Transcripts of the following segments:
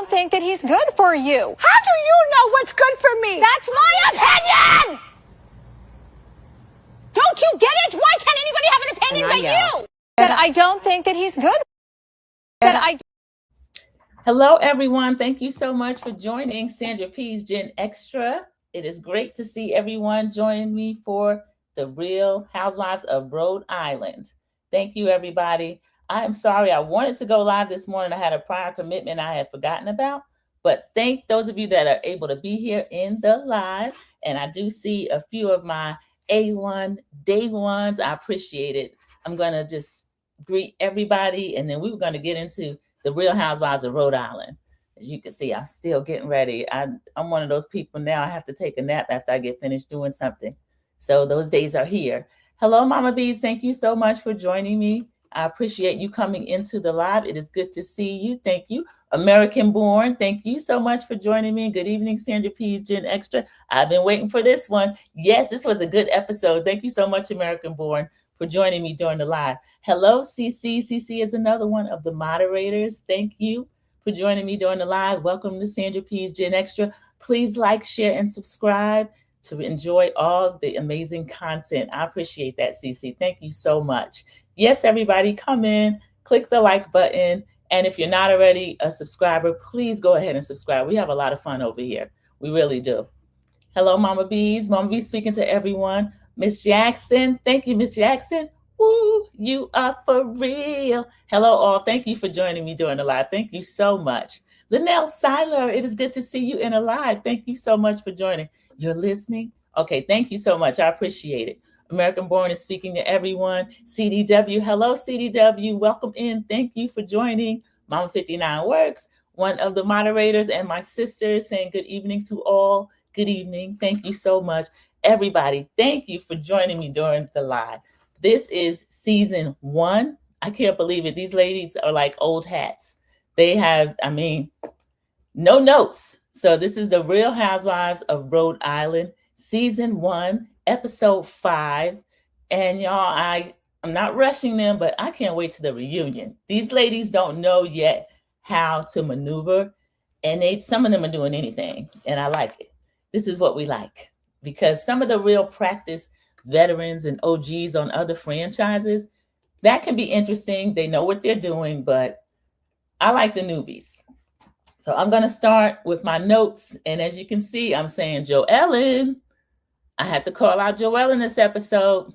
don't think that he's good for you. How do you know what's good for me? That's my opinion! Don't you get it? Why can't anybody have an opinion but you? That I don't think that he's good. Hello, everyone. Thank you so much for joining Sandra P's Gen Extra. It is great to see everyone join me for the Real Housewives of Rhode Island. Thank you, everybody. I am sorry. I wanted to go live this morning. I had a prior commitment I had forgotten about, but thank those of you that are able to be here in the live. And I do see a few of my A1 day ones. I appreciate it. I'm going to just greet everybody, and then we were going to get into the Real Housewives of Rhode Island. As you can see, I'm still getting ready. I'm one of those people now. I have to take a nap after I get finished doing something. So those days are here. Hello, Mama Bees. Thank you so much for joining me. I appreciate you coming into the live. It is good to see you. Thank you. American Born, thank you so much for joining me. Good evening, Sandra P's Gen Extra. I've been waiting for this one. Yes, this was a good episode. Thank you so much, American Born, for joining me during the live. Hello, CC. CC is another one of the moderators. Thank you for joining me during the live. Welcome to Sandra P's Gen Extra. Please like, share, and subscribe to enjoy all the amazing content. I appreciate that, CC. Thank you so much. Yes, everybody, come in, click the like button. And if you're not already a subscriber, please go ahead and subscribe. We have a lot of fun over here. We really do. Hello, Mama Bees. Mama Bees speaking to everyone. Miss Jackson. Thank you, Miss Jackson. Woo, you are for real. Hello, all. Thank you for joining me during the live. Thank you so much. Linnell Seiler, it is good to see you in a live. Thank you so much for joining. You're listening? Okay, thank you so much. I appreciate it. American Born is speaking to everyone. CDW, hello, CDW. Welcome in. Thank you for joining. Mama 59 Works, one of the moderators, and my sister saying good evening to all. Good evening. Thank you so much. Everybody, thank you for joining me during the live. This is season 1. I can't believe it. These ladies are like old hats. They have, no notes. So this is the Real Housewives of Rhode Island, season 1, episode 5. And y'all, I'm not rushing them, but I can't wait to the reunion. These ladies don't know yet how to maneuver, and some of them are doing anything, and I like it. This is what we like, because some of the real practice veterans and OGs on other franchises, that can be interesting. They know what they're doing, but I like the newbies. So I'm going to start with my notes. And as you can see, I'm saying Joellen. I had to call out Joellen this episode.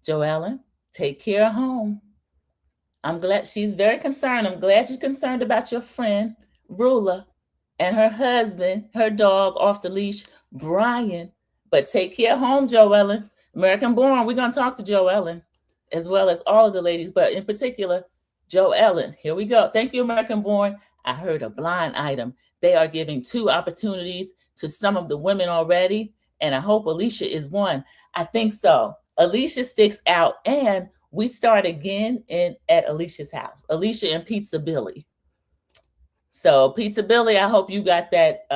Joellen, take care of home. I'm glad she's very concerned. I'm glad you're concerned about your friend, Rulla, and her husband, her dog off the leash, Brian. But take care of home, Joellen. American Born, we're going to talk to Joellen, as well as all of the ladies, but in particular, Joellen. Here we go. Thank you, American Born. I heard a blind item. They are giving 2 opportunities to some of the women already, and I hope Alicia is one. I think so. Alicia sticks out, and we start again at Alicia's house. Alicia and Pizza Billy. So Pizza Billy, I hope you got that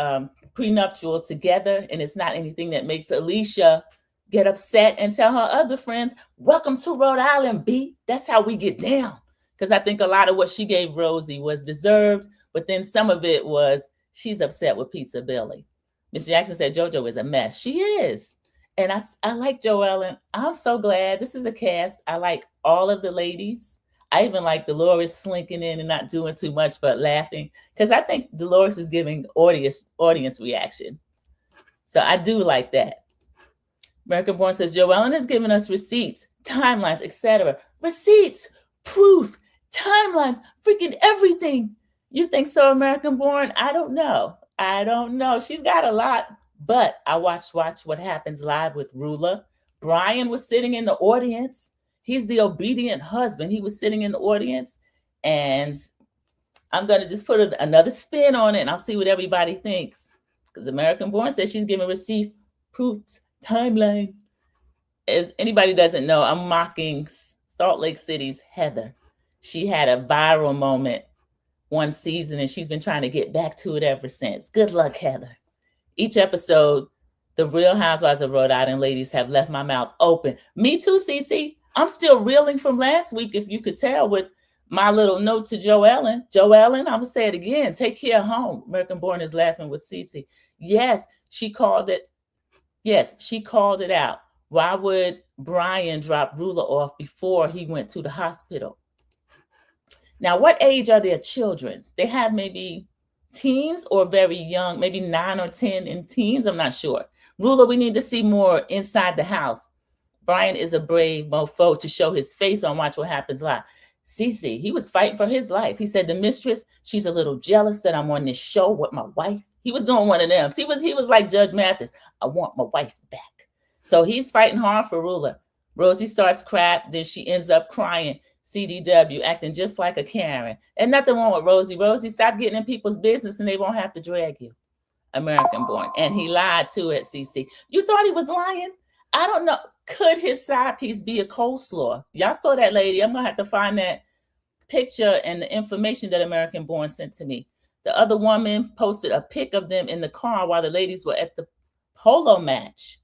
prenuptial together, and it's not anything that makes Alicia get upset and tell her other friends, welcome to Rhode Island, B. That's how we get down. Because I think a lot of what she gave Rosie was deserved, but then some of it was she's upset with Pizza Billy. Miss Jackson said JoJo is a mess. She is. And I like Joellen. I'm so glad. This is a cast. I like all of the ladies. I even like Dolores slinking in and not doing too much but laughing, because I think Dolores is giving audience reaction. So I do like that. American Born says Joellen is giving us receipts, timelines, etc. Receipts, proof, timelines, freaking everything. You think so, American Born? I don't know. She's got a lot, but I watch What Happens Live with Rulla. Brian was sitting in the audience. He's the obedient husband. He was sitting in the audience, and I'm going to just put another spin on it, and I'll see what everybody thinks, because American Born says she's giving receipt, proofs, timeline. As anybody doesn't know, I'm mocking Salt Lake City's Heather. She had a viral moment one season, and she's been trying to get back to it ever since. Good luck, Heather. Each episode, the Real Housewives of Rhode Island ladies have left my mouth open. Me too, Cece. I'm still reeling from last week, if you could tell, with My little note to Joellen. Joellen, I'm going to say it again. Take care of home. American Born is laughing with Cece. Yes, she called it. Yes, she called it out. Why would Brian drop Rulla off before he went to the hospital? Now, what age are their children? They have maybe teens or very young, maybe 9 or 10 in teens. I'm not sure. Rulla, we need to see more inside the house. Brian is a brave mofo to show his face on Watch What Happens Live. Cece, he was fighting for his life. He said, the mistress, she's a little jealous that I'm on this show with my wife. He was doing one of them. He was like Judge Mathis. I want my wife back. So he's fighting hard for Rulla. Rosie starts crap, then she ends up crying. CDW, acting just like a Karen. And nothing wrong with Rosie. Rosie, stop getting in people's business and they won't have to drag you. American Born. And he lied to it, CC. You thought he was lying? I don't know. Could his side piece be a coleslaw? Y'all saw that lady. I'm going to have to find that picture and the information that American Born sent to me. The other woman posted a pic of them in the car while the ladies were at the polo match.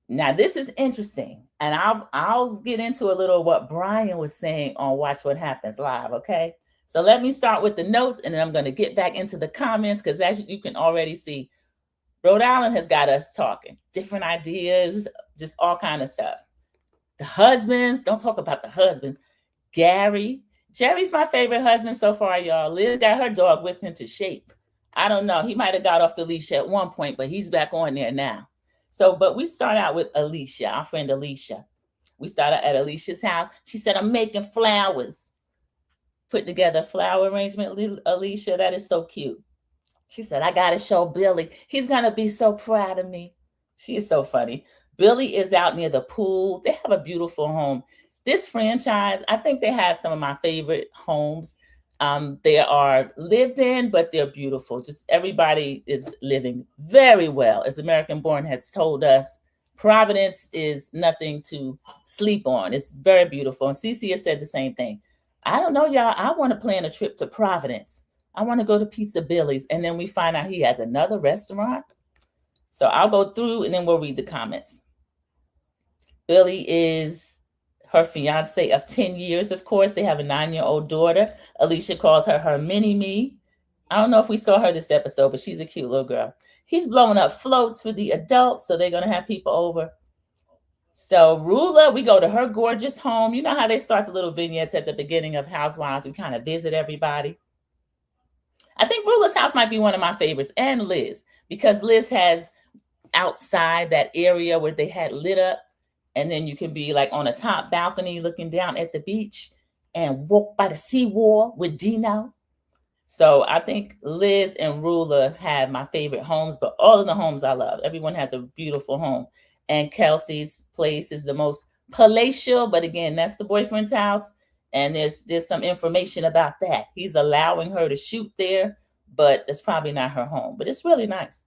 Now, this is interesting. And I'll get into a little what Brian was saying on Watch What Happens Live, okay? So let me start with the notes, and then I'm going to get back into the comments, because as you can already see, Rhode Island has got us talking. Different ideas, just all kind of stuff. The husbands, don't talk about the husbands. Gary. Jerry's my favorite husband so far, y'all. Liz got her dog whipped into shape. I don't know. He might have got off the leash at one point, but he's back on there now. So, but we start out with Alicia, our friend Alicia. We started at Alicia's house. She said, I'm making flowers. Put together a flower arrangement, Alicia. That is so cute. She said, I got to show Billy. He's going to be so proud of me. She is so funny. Billy is out near the pool. They have a beautiful home. This franchise, I think they have some of my favorite homes. They are lived in, but they're beautiful. Just everybody is living very well. As American Born has told us, Providence is nothing to sleep on. It's very beautiful. And Cece has said the same thing. I don't know, y'all. I want to plan a trip to Providence. I want to go to Pizza Billy's. And then we find out he has another restaurant. So I'll go through and then we'll read the comments. Billy is her fiance of 10 years, of course. They have a 9-year-old daughter. Alicia calls her mini-me. I don't know if we saw her this episode, but she's a cute little girl. He's blowing up floats for the adults, so they're going to have people over. So Rulla, we go to her gorgeous home. You know how they start the little vignettes at the beginning of Housewives. We kind of visit everybody. I think Rulla's house might be one of my favorites, and Liz, because Liz has outside that area where they had lit up. And then you can be like on a top balcony looking down at the beach and walk by the seawall with Dino. So I think Liz and Rulla have my favorite homes, but all of the homes I love. Everyone has a beautiful home. And Kelsey's place is the most palatial, but again, that's the boyfriend's house. And there's some information about that. He's allowing her to shoot there, but that's probably not her home. But it's really nice.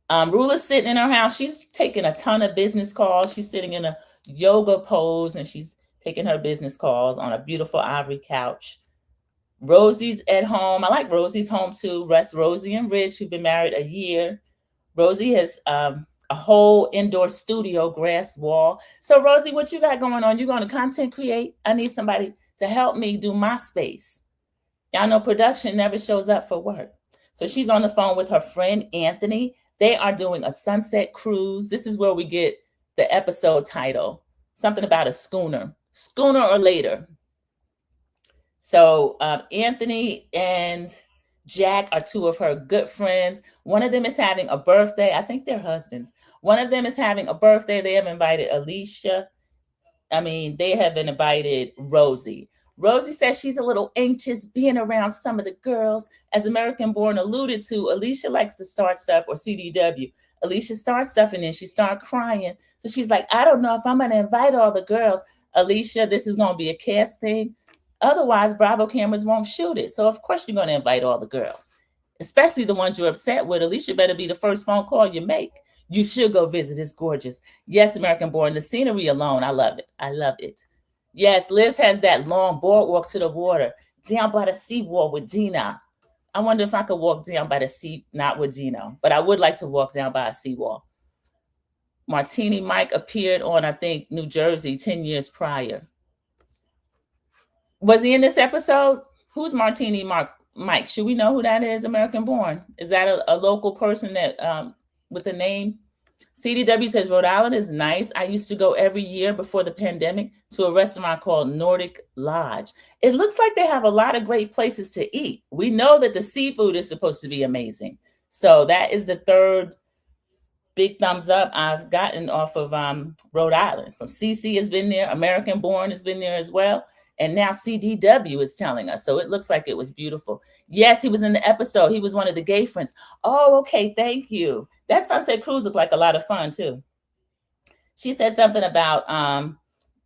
Rulla's sitting in her house. She's taking a ton of business calls. She's sitting in a yoga pose and she's taking her business calls on a beautiful ivory couch. Rosie's at home. I like Rosie's home too. Rosie and Rich, who've been married a year. Rosie has a whole indoor studio, grass wall. So Rosie, what you got going on? You going to content create? I need somebody to help me do my space. Y'all know production never shows up for work. So she's on the phone with her friend Anthony. They are doing a sunset cruise. This is where we get the episode title, something about a schooner, Schooner or later. So Anthony and Jack are two of her good friends. One of them is having a birthday. I think they're husbands. One of them is having a birthday. They have invited Alicia. They have invited Rosie. Rosie says she's a little anxious being around some of the girls. As American Born alluded to, Alicia likes to start stuff, or CDW. Alicia starts stuff and then she starts crying. So she's like, I don't know if I'm going to invite all the girls. Alicia, this is going to be a cast thing. Otherwise, Bravo cameras won't shoot it. So of course you're going to invite all the girls, especially the ones you're upset with. Alicia better be the first phone call you make. You should go visit. It's gorgeous. Yes, American Born, the scenery alone, I love it. I love it. Yes, Liz has that long boardwalk to the water, down by the seawall with Gina. I wonder if I could walk down by the sea, not with Gino, but I would like to walk down by a seawall. Martini Mike appeared on, I think, New Jersey 10 years prior. Was he in this episode? Who's Martini Mike? Should we know who that is? American Born. Is that a local person that with the name? CDW says Rhode Island is nice. I used to go every year before the pandemic to a restaurant called Nordic Lodge. It looks like they have a lot of great places to eat. We know that the seafood is supposed to be amazing. So that is the third big thumbs up I've gotten off of Rhode Island. From CC has been there. American Born has been there as well. And now CDW is telling us. So it looks like it was beautiful. Yes, he was in the episode. He was one of the gay friends. Oh, okay. Thank you. That Sunset Cruise looked like a lot of fun too. She said something about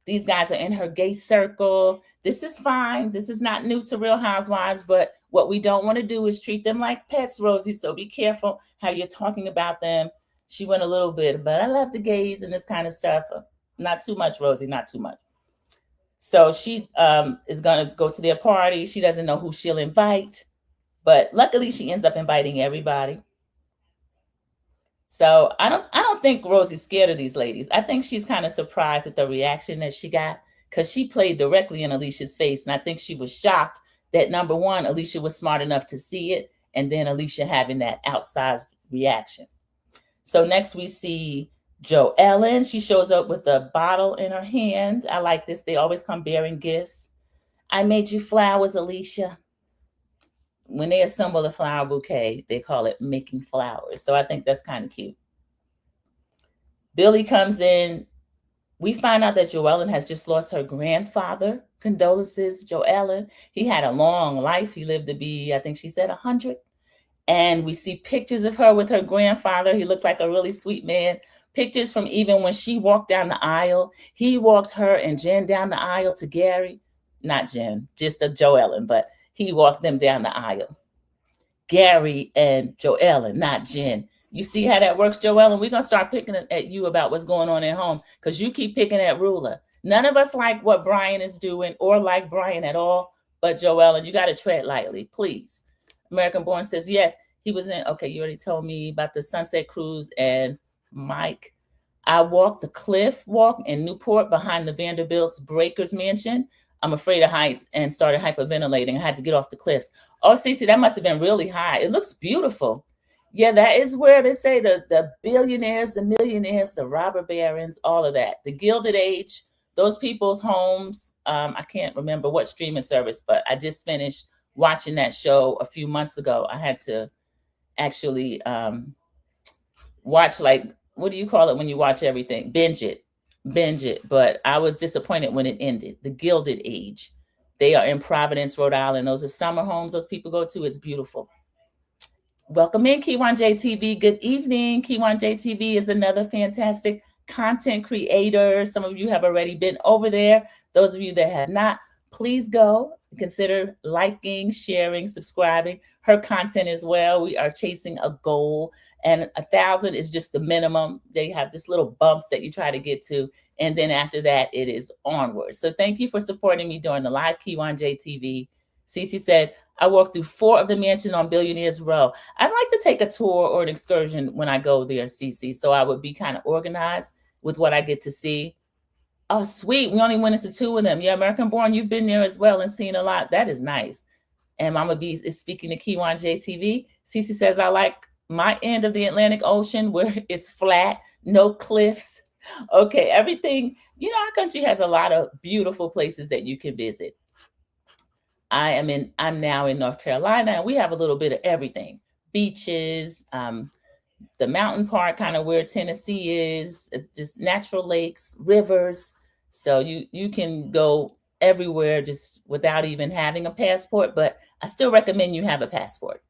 these guys are in her gay circle. This is fine. This is not new to Real Housewives, but what we don't want to do is treat them like pets, Rosie. So be careful how you're talking about them. She went a little bit, but I love the gays and this kind of stuff. Not too much, Rosie, not too much. So she is going to go to their party. She doesn't know who she'll invite, but luckily she ends up inviting everybody. So I don't think Rosie's scared of these ladies. I think she's kind of surprised at the reaction that she got because she played directly in Alicia's face. And I think she was shocked that, number one, Alicia was smart enough to see it, and then Alicia having that outsized reaction. So next we see Jo Ellen. She shows up with a bottle in her hand. I like this. They always come bearing gifts. I made you flowers, Alicia. When they assemble the flower bouquet, they call it making flowers. So I think that's kind of cute. Billy comes in. We find out that Jo Ellen has just lost her grandfather. Condolences, Jo Ellen. He had a long life. He lived to be, I think she said, 100. And we see pictures of her with her grandfather. He looked like a really sweet man. Pictures from even when she walked down the aisle. He walked her and Jen down the aisle to Gary. Not Jen, just a Jo Ellen, but he walked them down the aisle. Gary and Jo Ellen, not Jen. You see how that works, Jo Ellen? We're going to start picking at you about what's going on at home because you keep picking at Rulla. None of us like what Brian is doing or like Brian at all, but Jo Ellen, you got to tread lightly, please. American Born says, yes, he was in. Okay, you already told me about the Sunset Cruise and Mike. I walked the cliff walk in Newport behind the Vanderbilt's Breakers Mansion. I'm afraid of heights and started hyperventilating. I had to get off the cliffs. Oh, Cece, that must have been really high. It looks beautiful. Yeah, that is where they say the billionaires, the millionaires, the robber barons, all of that. The Gilded Age, those people's homes. I can't remember what streaming service, but I just finished watching that show a few months ago. I had to actually watch, like, what do you call it when you watch everything? Binge it. But I was disappointed when it ended. The Gilded Age. They are in Providence, Rhode Island. Those are summer homes those people go to. It's beautiful. Welcome in, Kiwan JTV. Good evening. Kiwan JTV is another fantastic content creator. Some of you have already been over there. Those of you that have not, please go. Consider liking, sharing, subscribing her content as well. We are chasing a goal, and 1,000 is just the minimum. They have just little bumps that you try to get to, and then after that, it is onward. So thank you for supporting me during the live Kiwan JTV. Cece said, I walked through 4 of the mansions on Billionaires Row. I'd like to take a tour or an excursion when I go there, Cece, so I would be kind of organized with what I get to see. Oh, sweet. We only went into 2 of them. Yeah, American Born, you've been there as well and seen a lot. That is nice. And Mama B is speaking to Kiwan JTV. Cece says, I like my end of the Atlantic Ocean where it's flat, no cliffs. Okay, everything. You know, our country has a lot of beautiful places that you can visit. I'm now in North Carolina, and we have a little bit of everything. Beaches, the mountain part, kind of where Tennessee is, just natural lakes, rivers. So you can go everywhere just without even having a passport, but I still recommend you have a passport.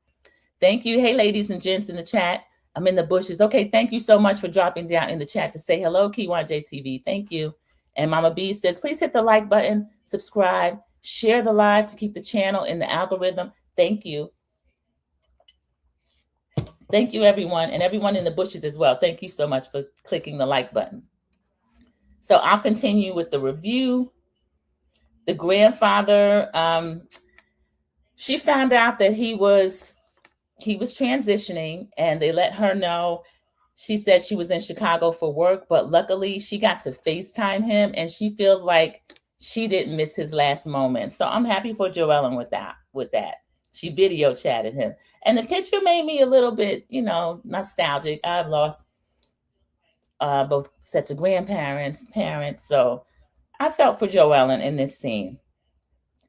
Thank you. Hey, ladies and gents in the chat. I'm in the bushes. Okay, thank you so much for dropping down in the chat to say hello, Kiwan JTV. Thank you. And Mama B says, please hit the like button, subscribe, share the live to keep the channel in the algorithm. Thank you. Thank you, everyone, and everyone in the bushes as well. Thank you so much for clicking the like button. So I'll continue with the review. The grandfather, she found out that he was transitioning, and they let her know. She said she was in Chicago for work, but luckily she got to FaceTime him, and she feels like she didn't miss his last moment. So I'm happy for Joellen with that. She video chatted him. And the picture made me a little bit, nostalgic. I've lost both sets of grandparents, parents. So I felt for Joellen in this scene.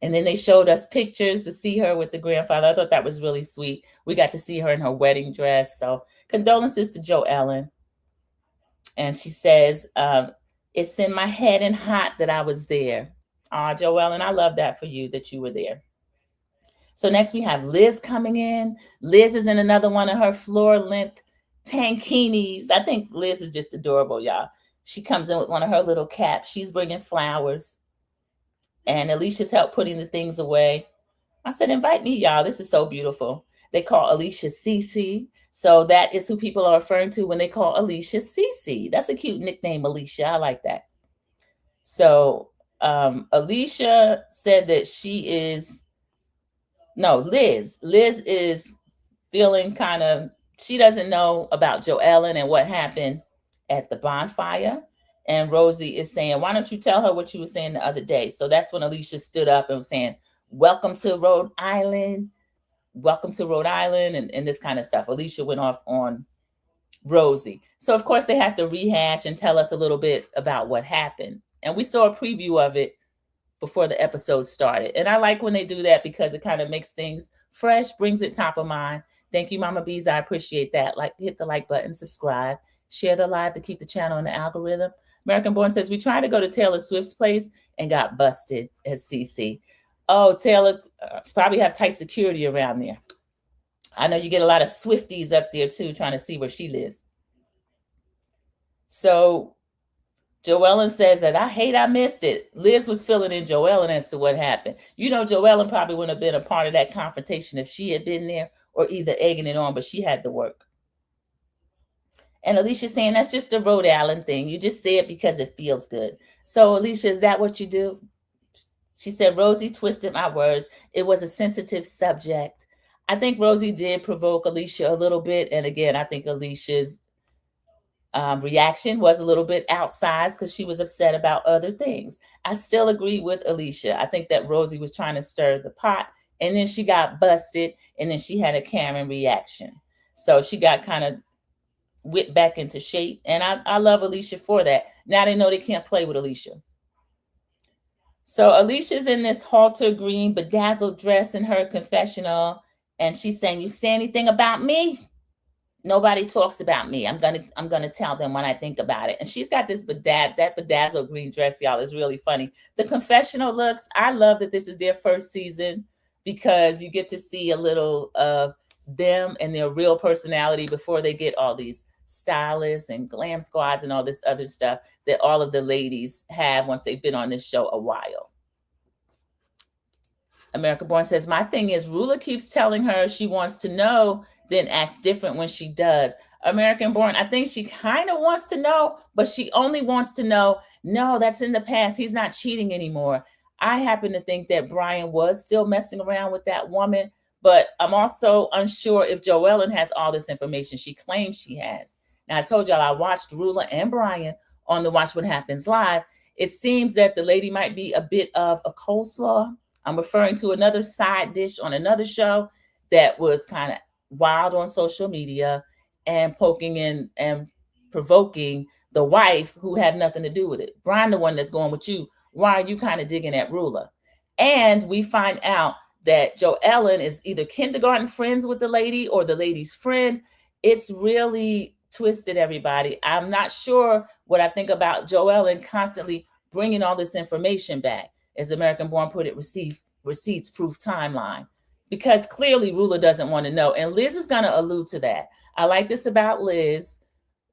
And then they showed us pictures to see her with the grandfather. I thought that was really sweet. We got to see her in her wedding dress. So condolences to Joellen. And she says, it's in my head and heart that I was there. Joellen, I love that for you, that you were there. So next we have Liz coming in. Liz is in another one of her floor-length tankinis. I think Liz is just adorable, y'all. She comes in with one of her little caps. She's bringing flowers. And Alicia's helped putting the things away. I said, invite me, y'all. This is so beautiful. They call Alicia Cece. So that is who people are referring to when they call Alicia Cece. That's a cute nickname, Alicia. I like that. So Alicia said that Liz is feeling she doesn't know about Joellen and what happened at the bonfire. And Rosie is saying, why don't you tell her what you were saying the other day? So that's when Alicia stood up and was saying, welcome to Rhode Island. Welcome to Rhode Island and this kind of stuff. Alicia went off on Rosie. So, of course, they have to rehash and tell us a little bit about what happened. And we saw a preview of it before the episode started. And I like when they do that because it kind of makes things fresh, brings it top of mind. Thank you, Mama Bees. I appreciate that. Hit the like button, subscribe, share the live to keep the channel in the algorithm. American Born says, we tried to go to Taylor Swift's place and got busted at CC. Oh, Taylor probably have tight security around there. I know you get a lot of Swifties up there too, trying to see where she lives. So Joellen says that I missed it. Liz was filling in Joellen as to what happened. Joellen probably wouldn't have been a part of that confrontation if she had been there or either egging it on, but she had to work. And Alicia's saying that's just a Rhode Island thing. You just say it because it feels good. So Alicia, is that what you do? She said, Rosie twisted my words. It was a sensitive subject. I think Rosie did provoke Alicia a little bit. And again, I think Alicia's reaction was a little bit outsized because she was upset about other things. I still agree with Alicia. I think that Rosie was trying to stir the pot and then she got busted and then she had a Karen reaction. So she got kind of whipped back into shape. And I love Alicia for that. Now they know they can't play with Alicia. So Alicia's in this halter green bedazzled dress in her confessional. And she's saying, you say anything about me? Nobody talks about me. I'm gonna tell them when I think about it. And she's got this that bedazzled green dress, y'all, is really funny. The confessional looks, I love that this is their first season because you get to see a little of them and their real personality before they get all these stylists and glam squads and all this other stuff that all of the ladies have once they've been on this show a while. America Born says, my thing is Rulla keeps telling her she wants to know, then acts different when she does. American Born, I think she kind of wants to know, but she only wants to know, no, that's in the past. He's not cheating anymore. I happen to think that Brian was still messing around with that woman, but I'm also unsure if Joellen has all this information she claims she has. Now, I told y'all I watched Rulla and Brian on the Watch What Happens Live. It seems that the lady might be a bit of a coleslaw. I'm referring to another side dish on another show that was kind of wild on social media and poking in and provoking the wife who had nothing to do with it. Brian, the one that's going with you, why are you kind of digging at Rulla? And we find out that Joellen is either kindergarten friends with the lady or the lady's friend. It's really twisted, everybody. I'm not sure what I think about Joellen constantly bringing all this information back. As American Born put it, receipts proof timeline. Because clearly Rulla doesn't want to know. And Liz is going to allude to that. I like this about Liz.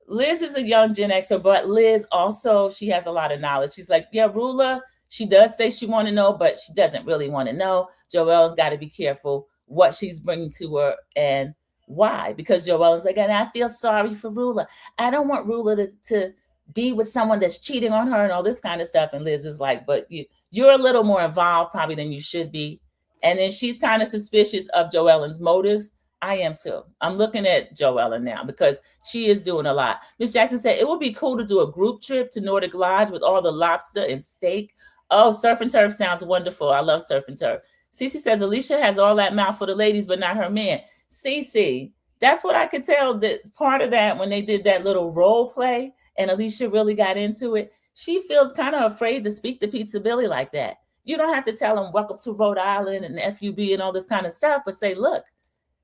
Liz is a young Gen Xer, but Liz also, she has a lot of knowledge. She's like, yeah, Rulla, she does say she want to know, but she doesn't really want to know. Joelle's got to be careful what she's bringing to her and why. Because Joelle's like, and I feel sorry for Rulla. I don't want Rulla to be with someone that's cheating on her and all this kind of stuff. And Liz is like, but you're a little more involved probably than you should be. And then she's kind of suspicious of Joellen's motives. I am too. I'm looking at Joellen now because she is doing a lot. Miss Jackson said, it would be cool to do a group trip to Nordic Lodge with all the lobster and steak. Oh, surf and turf sounds wonderful. I love surf and turf. Cece says Alicia has all that mouth for the ladies, but not her man. Cece, that's what I could tell. That part of that when they did that little role play and Alicia really got into it, she feels kind of afraid to speak to Pizza Billy like that. You don't have to tell him welcome to Rhode Island and FUB and all this kind of stuff, but say, look,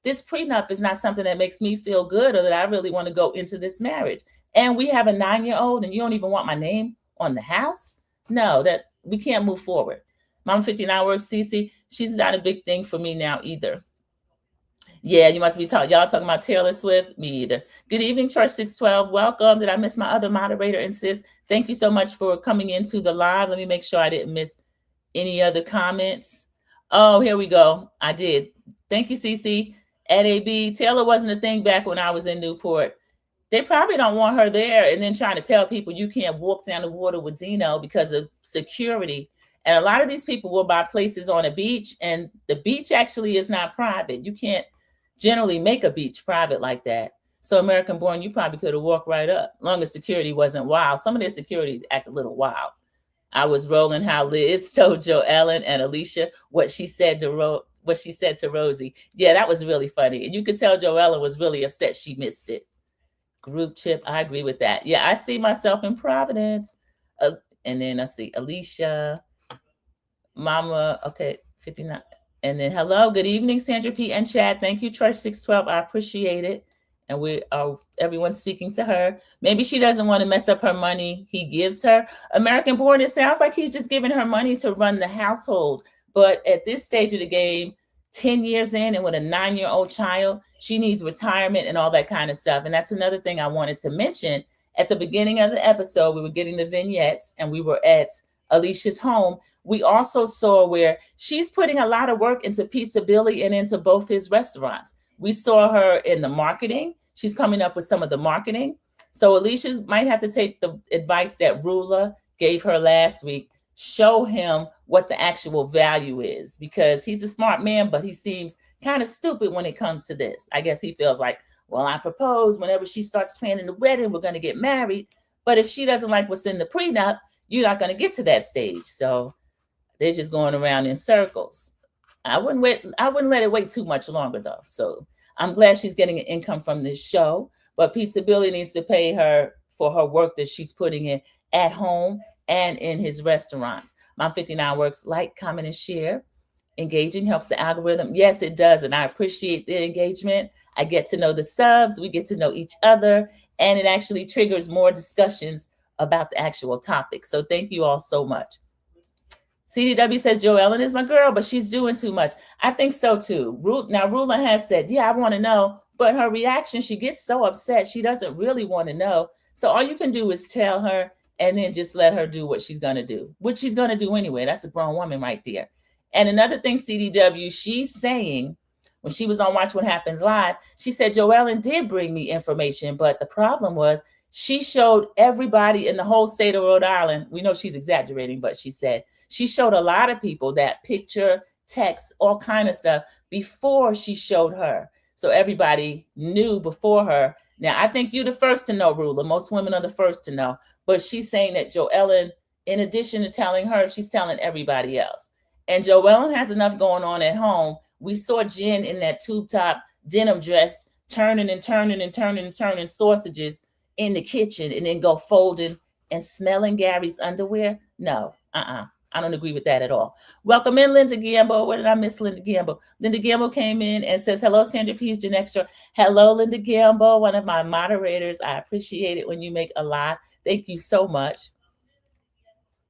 this prenup is not something that makes me feel good or that I really want to go into this marriage. And we have a 9-year-old and you don't even want my name on the house? No, that we can't move forward. Mom 59 works, Cece. She's not a big thing for me now either. Yeah, you must be talking. Y'all talking about Taylor Swift? Me either. Good evening, Church 612. Welcome. Did I miss my other moderator and sis? Thank you so much for coming into the live. Let me make sure I didn't miss any other comments. Oh, here we go. I did. Thank you, Cece. At AB, Taylor wasn't a thing back when I was in Newport. They probably don't want her there and then trying to tell people you can't walk down the water with Zeno because of security. And a lot of these people will buy places on a beach, and the beach actually is not private. You can't generally make a beach private like that. So American Born, you probably could have walked right up, long as security wasn't wild. Some of their security act a little wild. I was rolling how Liz told Joe Ellen and Alicia what she said to Rosie. Yeah, that was really funny. And you could tell Joe Ellen was really upset she missed it. Group Chip, I agree with that. Yeah, I see myself in Providence. And then I see Alicia, Mama, okay, 59. And then hello, good evening, Sandra P. and Chad. Thank you, Church 612. I appreciate it. And everyone's speaking to her. Maybe she doesn't want to mess up her money he gives her. American Born, it sounds like he's just giving her money to run the household. But at this stage of the game, 10 years in and with a 9-year-old child, she needs retirement and all that kind of stuff. And that's another thing I wanted to mention. At the beginning of the episode, we were getting the vignettes and we were at Alicia's home. We also saw where she's putting a lot of work into Pizza Billy and into both his restaurants. We saw her in the marketing. She's coming up with some of the marketing. So Alicia might have to take the advice that Rulla gave her last week. Show him what the actual value is, because he's a smart man, but he seems kind of stupid when it comes to this. I guess he feels like, well, I propose whenever she starts planning the wedding, we're going to get married. But if she doesn't like what's in the prenup, you're not going to get to that stage. So they're just going around in circles. I wouldn't let it wait too much longer, though. So I'm glad she's getting an income from this show. But Pizza Billy needs to pay her for her work that she's putting in at home and in his restaurants. Mom 59 works, like, comment, and share. Engaging helps the algorithm. Yes, it does. And I appreciate the engagement. I get to know the subs. We get to know each other. And it actually triggers more discussions about the actual topic. So thank you all so much. CDW says, Joe Ellen is my girl, but she's doing too much. I think so too. Now, Rulla has said, yeah, I want to know. But her reaction, she gets so upset. She doesn't really want to know. So all you can do is tell her and then just let her do what she's going to do, which she's going to do anyway. That's a grown woman right there. And another thing, CDW, she's saying, when she was on Watch What Happens Live, she said, Joellen did bring me information, but the problem was she showed everybody in the whole state of Rhode Island. We know she's exaggerating, but she said she showed a lot of people that picture, text, all kind of stuff before she showed her. So everybody knew before her. Now, I think you're the first to know, Rulla. Most women are the first to know. But she's saying that Joellen, in addition to telling her, she's telling everybody else. And Joellen has enough going on at home. We saw Jen in that tube top denim dress turning and turning and turning and turning sausages in the kitchen and then go folding and smelling Gary's underwear. No, I don't agree with that at all. Welcome in, Linda Gamble. Where did I miss Linda Gamble? Linda Gamble came in and says, hello, Sandra P's Gen Extra. Hello, Linda Gamble, one of my moderators. I appreciate it when you make a live. Thank you so much.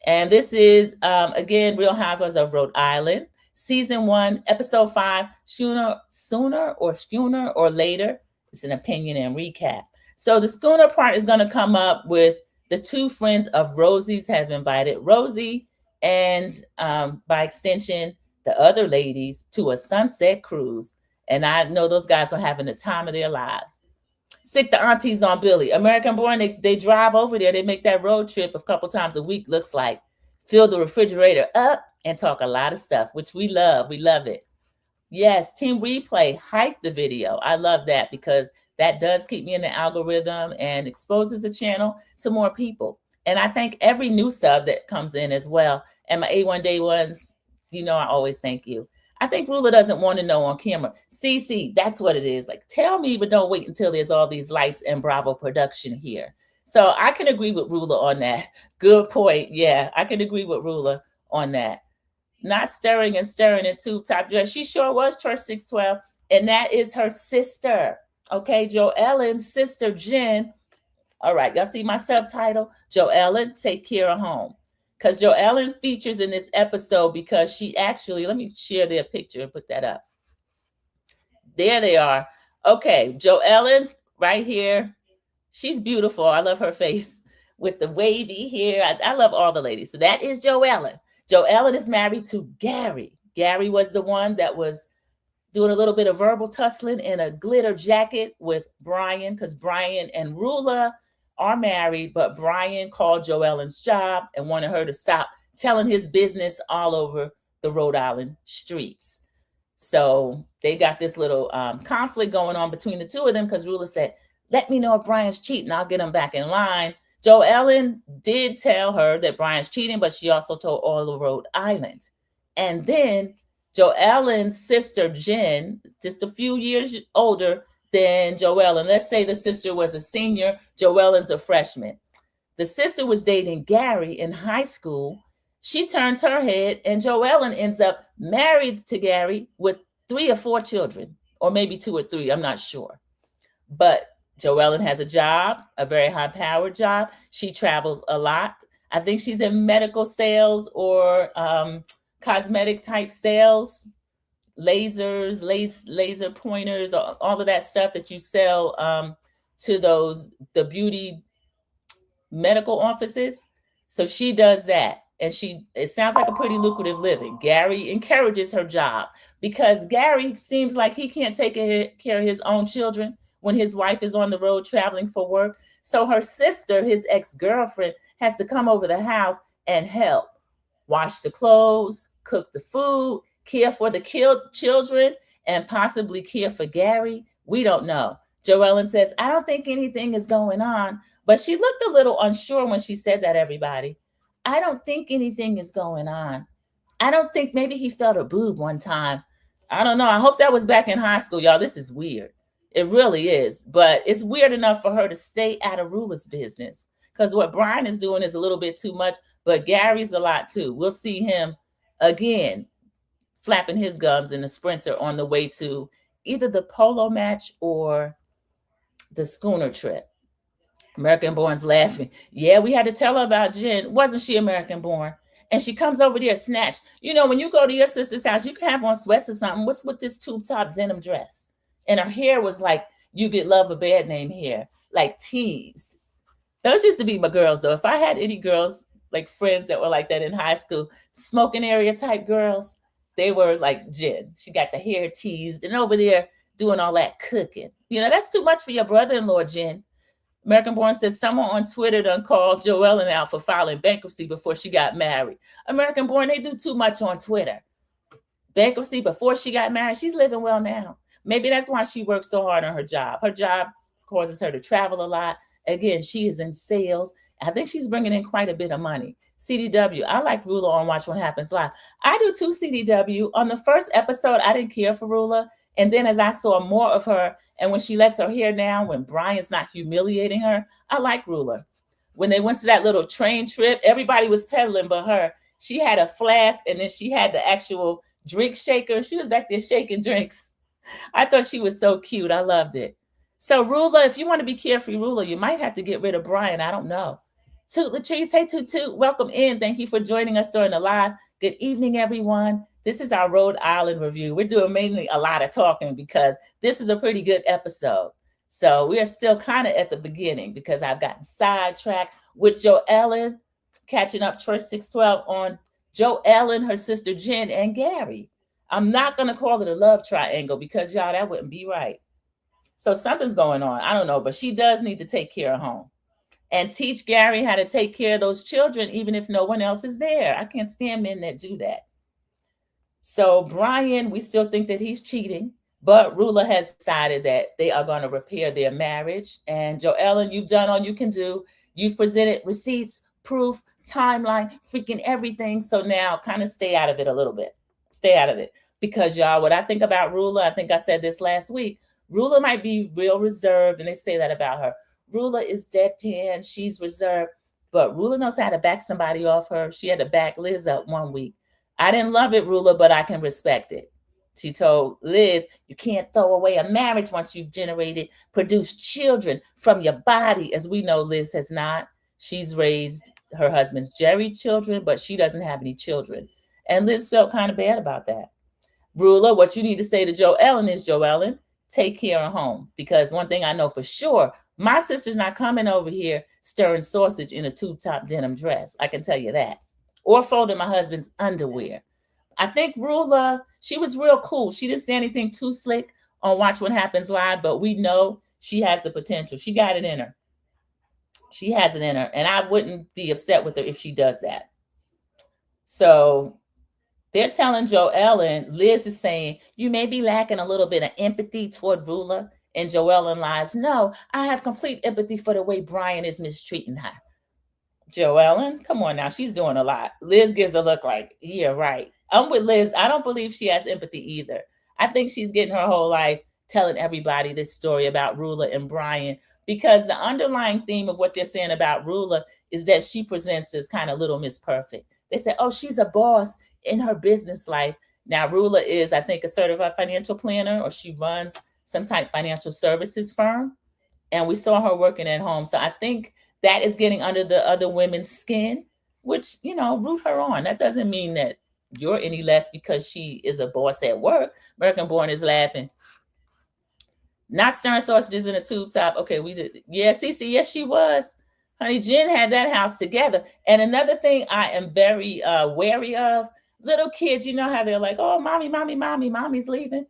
And this is, again, Real Housewives of Rhode Island, Season 1, Episode 5, Sooner or Later. It's an opinion and recap. So the Schooner part is going to come up with the two friends of Rosie's have invited Rosie and, by extension, the other ladies to a sunset cruise. And I know those guys were having the time of their lives. Sick the aunties on Billy. American Born, they drive over there. They make that road trip a couple times a week, looks like. Fill the refrigerator up and talk a lot of stuff, which we love. We love it. Yes, Team Replay hyped the video. I love that because that does keep me in the algorithm and exposes the channel to more people. And I thank every new sub that comes in as well. And my A1 day ones, you know, I always thank you. I think Rulla doesn't want to know on camera. CC, that's what it is. Like, tell me, but don't wait until there's all these lights and Bravo production here. So I can agree with Rulla on that. Good point. Yeah, I can agree with Rulla on that. Not stirring and stirring in tube top dress. She sure was church 612. And that is her sister. Okay, Joellen's sister, Jen. All right, y'all see my subtitle? Joellen, take care of home. Because Joellen features in this episode because she actually, let me share their picture and put that up. There they are. Okay, Joellen right here. She's beautiful. I love her face with the wavy hair. I love all the ladies. So that is Joellen. Joellen is married to Gary. Gary was the one that was doing a little bit of verbal tussling in a glitter jacket with Brian, because Brian and Rulla are married, but Brian called Joellen's job and wanted her to stop telling his business all over the Rhode Island streets. So they got this little conflict going on between the two of them because Rulla said, let me know if Brian's cheating. I'll get him back in line. Joellen did tell her that Brian's cheating, but she also told all of Rhode Island. And then Joellen's sister, Jen, just a few years older than Joellen. Let's say the sister was a senior, Joellen's a freshman. The sister was dating Gary in high school. She turns her head, and Joellen ends up married to Gary with 3 or 4 children, or maybe 2 or 3, I'm not sure. But Joellen has a job, a very high-powered job. She travels a lot. I think she's in medical sales or cosmetic type sales, lasers, laser pointers, all of that stuff that you sell to the beauty medical offices. So she does that. And it sounds like a pretty lucrative living. Gary encourages her job because Gary seems like he can't take care of his own children when his wife is on the road traveling for work. So her sister, his ex-girlfriend, has to come over the house and help wash the clothes, cook the food, care for the children, and possibly care for Gary. We don't know. Joellen says, I don't think anything is going on, but she looked a little unsure when she said that, everybody. I don't think anything is going on. I don't think, maybe he felt a boob one time. I don't know. I hope that was back in high school, y'all. This is weird. It really is. But it's weird enough for her to stay out of Rulla's business because what Brian is doing is a little bit too much, but Gary's a lot too. We'll see him again flapping his gums in the Sprinter on the way to either the polo match or the Schooner trip. American Born's laughing. Yeah, we had to tell her about Jen. Wasn't she American Born? And she comes over there snatched. You know, when you go to your sister's house, you can have on sweats or something. What's with this tube top denim dress? And her hair was like, you get love a bad name hair, like teased. Those used to be my girls, though. If I had any girls, like friends that were like that in high school, smoking area type girls, they were like Jen. She got the hair teased and over there doing all that cooking. You know, that's too much for your brother-in-law, Jen. American Born says someone on Twitter done called Joellen out for filing bankruptcy before she got married. American Born, they do too much on Twitter. Bankruptcy before she got married. She's living well now. Maybe that's why she works so hard on her job. Her job causes her to travel a lot. Again, she is in sales. I think she's bringing in quite a bit of money. CDW, I like Rulla on Watch What Happens Live. I do too, CDW. On the first episode, I didn't care for Rulla. And then as I saw more of her, and when she lets her hair down, when Brian's not humiliating her, I like Rulla. When they went to that little train trip, everybody was pedaling but her. She had a flask, and then she had the actual drink shaker. She was back there shaking drinks. I thought she was so cute. I loved it. So Rulla, if you want to be carefree Rulla, you might have to get rid of Brian. I don't know. Toot Latrice, hey Toot Toot, welcome in. Thank you for joining us during the live. Good evening, everyone. This is our Rhode Island review. We're doing mainly a lot of talking because this is a pretty good episode. So we are still kind of at the beginning because I've gotten sidetracked with Joellen, catching up Church 612 on Joellen, her sister Jen, and Gary. I'm not going to call it a love triangle because, y'all, that wouldn't be right. So something's going on. I don't know, but she does need to take care of home and teach Gary how to take care of those children, even if no one else is there. I can't stand men that do that. So Brian, we still think that he's cheating, but Rulla has decided that they are going to repair their marriage. And Joellen, you've done all you can do. You've presented receipts, proof, timeline, freaking everything. So now kind of stay out of it a little bit. Stay out of it. Because y'all, what I think about Rulla, I think I said this last week, Rulla might be real reserved, and they say that about her. Rulla is deadpan, she's reserved, but Rulla knows how to back somebody off her. She had to back Liz up one week. I didn't love it, Rulla, but I can respect it. She told Liz, you can't throw away a marriage once you've produced children from your body. As we know, Liz has not. She's raised her husband's Jerry children, but she doesn't have any children. And Liz felt kind of bad about that. Rulla, what you need to say to Joellen is, Joellen, take care of home. Because one thing I know for sure, my sister's not coming over here stirring sausage in a tube-top denim dress. I can tell you that. Or folding my husband's underwear. I think Rulla, she was real cool. She didn't say anything too slick on Watch What Happens Live, but we know she has the potential. She got it in her. She has it in her. And I wouldn't be upset with her if she does that. So they're telling Joellen, Liz is saying, you may be lacking a little bit of empathy toward Rulla. And Joellen lies, no, I have complete empathy for the way Brian is mistreating her. Joellen, come on now, she's doing a lot. Liz gives a look like, yeah, right. I'm with Liz. I don't believe she has empathy either. I think she's getting her whole life telling everybody this story about Rulla and Brian, because the underlying theme of what they're saying about Rulla is that she presents as kind of Little Miss Perfect. They say, oh, she's a boss in her business life. Now, Rulla is, I think, a certified financial planner, or she runs some type of financial services firm. And we saw her working at home. So I think that is getting under the other women's skin, which, you know, root her on. That doesn't mean that you're any less because she is a boss at work. American Born is laughing. Not stirring sausages in a tube top. Okay, we did. Yeah, Cece, yes, she was. Honey, Jen had that house together. And another thing I am very wary of, little kids, you know how they're like, oh, mommy, mommy's leaving.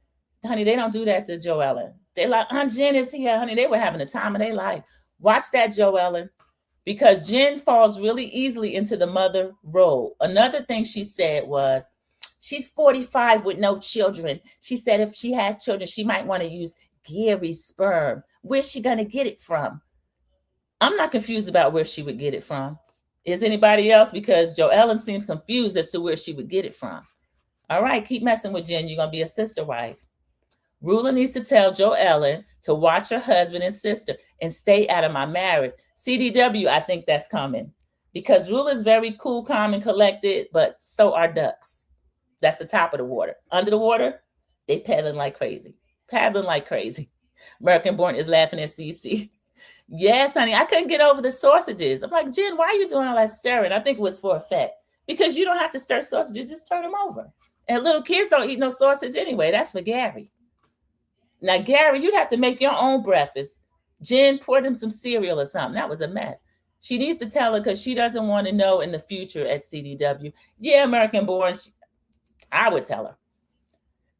Honey, they don't do that to Joellen. They're like, Aunt Jen is here. Honey, they were having the time of their life. Watch that, Joellen, because Jen falls really easily into the mother role. Another thing she said was, she's 45 with no children. She said if she has children, she might want to use Gary's sperm. Where's she going to get it from? I'm not confused about where she would get it from. Is anybody else? Because Joellen seems confused as to where she would get it from. All right, keep messing with Jen. You're going to be a sister wife. Rulla needs to tell Joellen to watch her husband and sister and stay out of my marriage. CDW, I think that's coming. Because Rulla is very cool, calm, and collected, but so are ducks. That's the top of the water. Under the water, they paddling like crazy. Paddling like crazy. American Born is laughing at CC. Yes, honey, I couldn't get over the sausages. I'm like, Jen, why are you doing all that stirring? I think it was for effect. Because you don't have to stir sausages, just turn them over. And little kids don't eat no sausage anyway. That's for Gary. Now, Gary, you'd have to make your own breakfast. Jen, pour them some cereal or something. That was a mess. She needs to tell her because she doesn't want to know in the future at CDW. Yeah, American Born, I would tell her.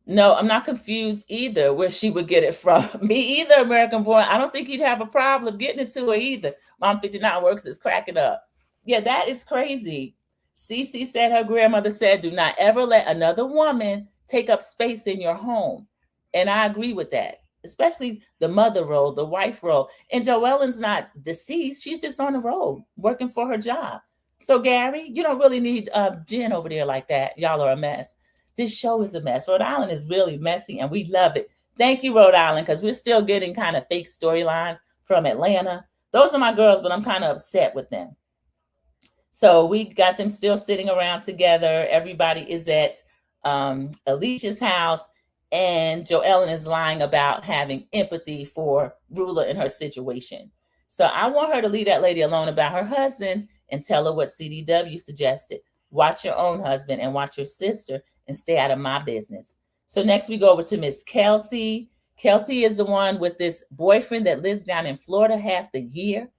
No, I'm not confused either where she would get it from. Me either, American Born. I don't think you'd have a problem getting it to her either. Mom 59 Works is cracking up. Yeah, that is crazy. Cece said her grandmother said, do not ever let another woman take up space in your home. And I agree with that, especially the mother role, the wife role. And Joellen's not deceased. She's just on the road working for her job. So, Gary, you don't really need Jen over there like that. Y'all are a mess. This show is a mess. Rhode Island is really messy, and we love it. Thank you, Rhode Island, because we're still getting kind of fake storylines from Atlanta. Those are my girls, but I'm kind of upset with them. So we got them still sitting around together. Everybody is at Alicia's house. And Joellen is lying about having empathy for Rulla and her situation. So I want her to leave that lady alone about her husband and tell her what CDW suggested. Watch your own husband and watch your sister and stay out of my business. So next we go over to Miss Kelsey. Kelsey is the one with this boyfriend that lives down in Florida half the year.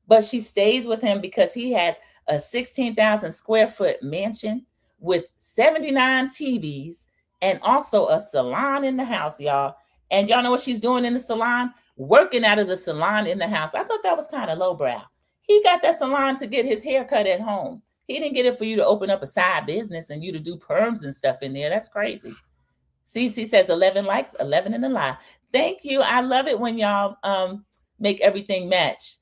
But she stays with him because he has a 16,000 square foot mansion with 79 TVs. And also a salon in the house, y'all. And y'all know what she's doing in the salon? Working out of the salon in the house. I thought that was kind of lowbrow. He got that salon to get his hair cut at home. He didn't get it for you to open up a side business and you to do perms and stuff in there. That's crazy. Cece says 11 likes, 11 in the lie. Thank you. I love it when y'all make everything match.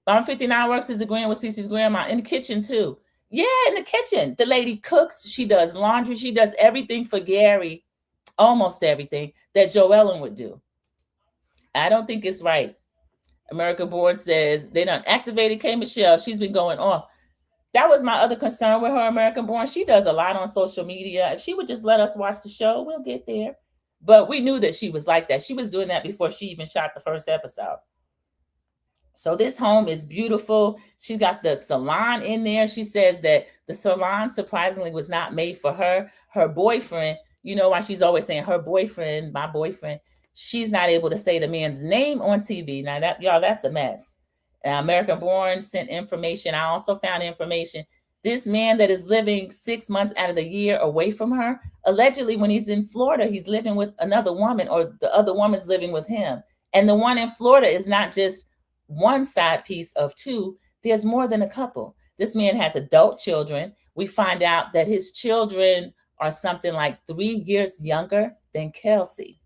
On 59 Works is agreeing with Cece's grandma in the kitchen too. Yeah, in the kitchen. The lady cooks, she does laundry, she does everything for Gary, almost everything that Joellen would do. I don't think it's right. America Born says they done activated K. Michelle. She's been going off. That was my other concern with her, American Born. She does a lot on social media. If she would just let us watch the show, we'll get there. But we knew that she was like that. She was doing that before she even shot the first episode. So this home is beautiful. She's got the salon in there. She says that the salon surprisingly was not made for her. Her boyfriend, you know why she's always saying her boyfriend, my boyfriend. She's not able to say the man's name on TV. Now that y'all, that's a mess. American Born sent information. I also found information. This man that is living 6 months out of the year away from her, allegedly when he's in Florida, he's living with another woman or the other woman's living with him. And the one in Florida is not just one side piece of two. There's more than a couple. This man has adult children. We find out that his children are something like 3 years younger than Kelsey.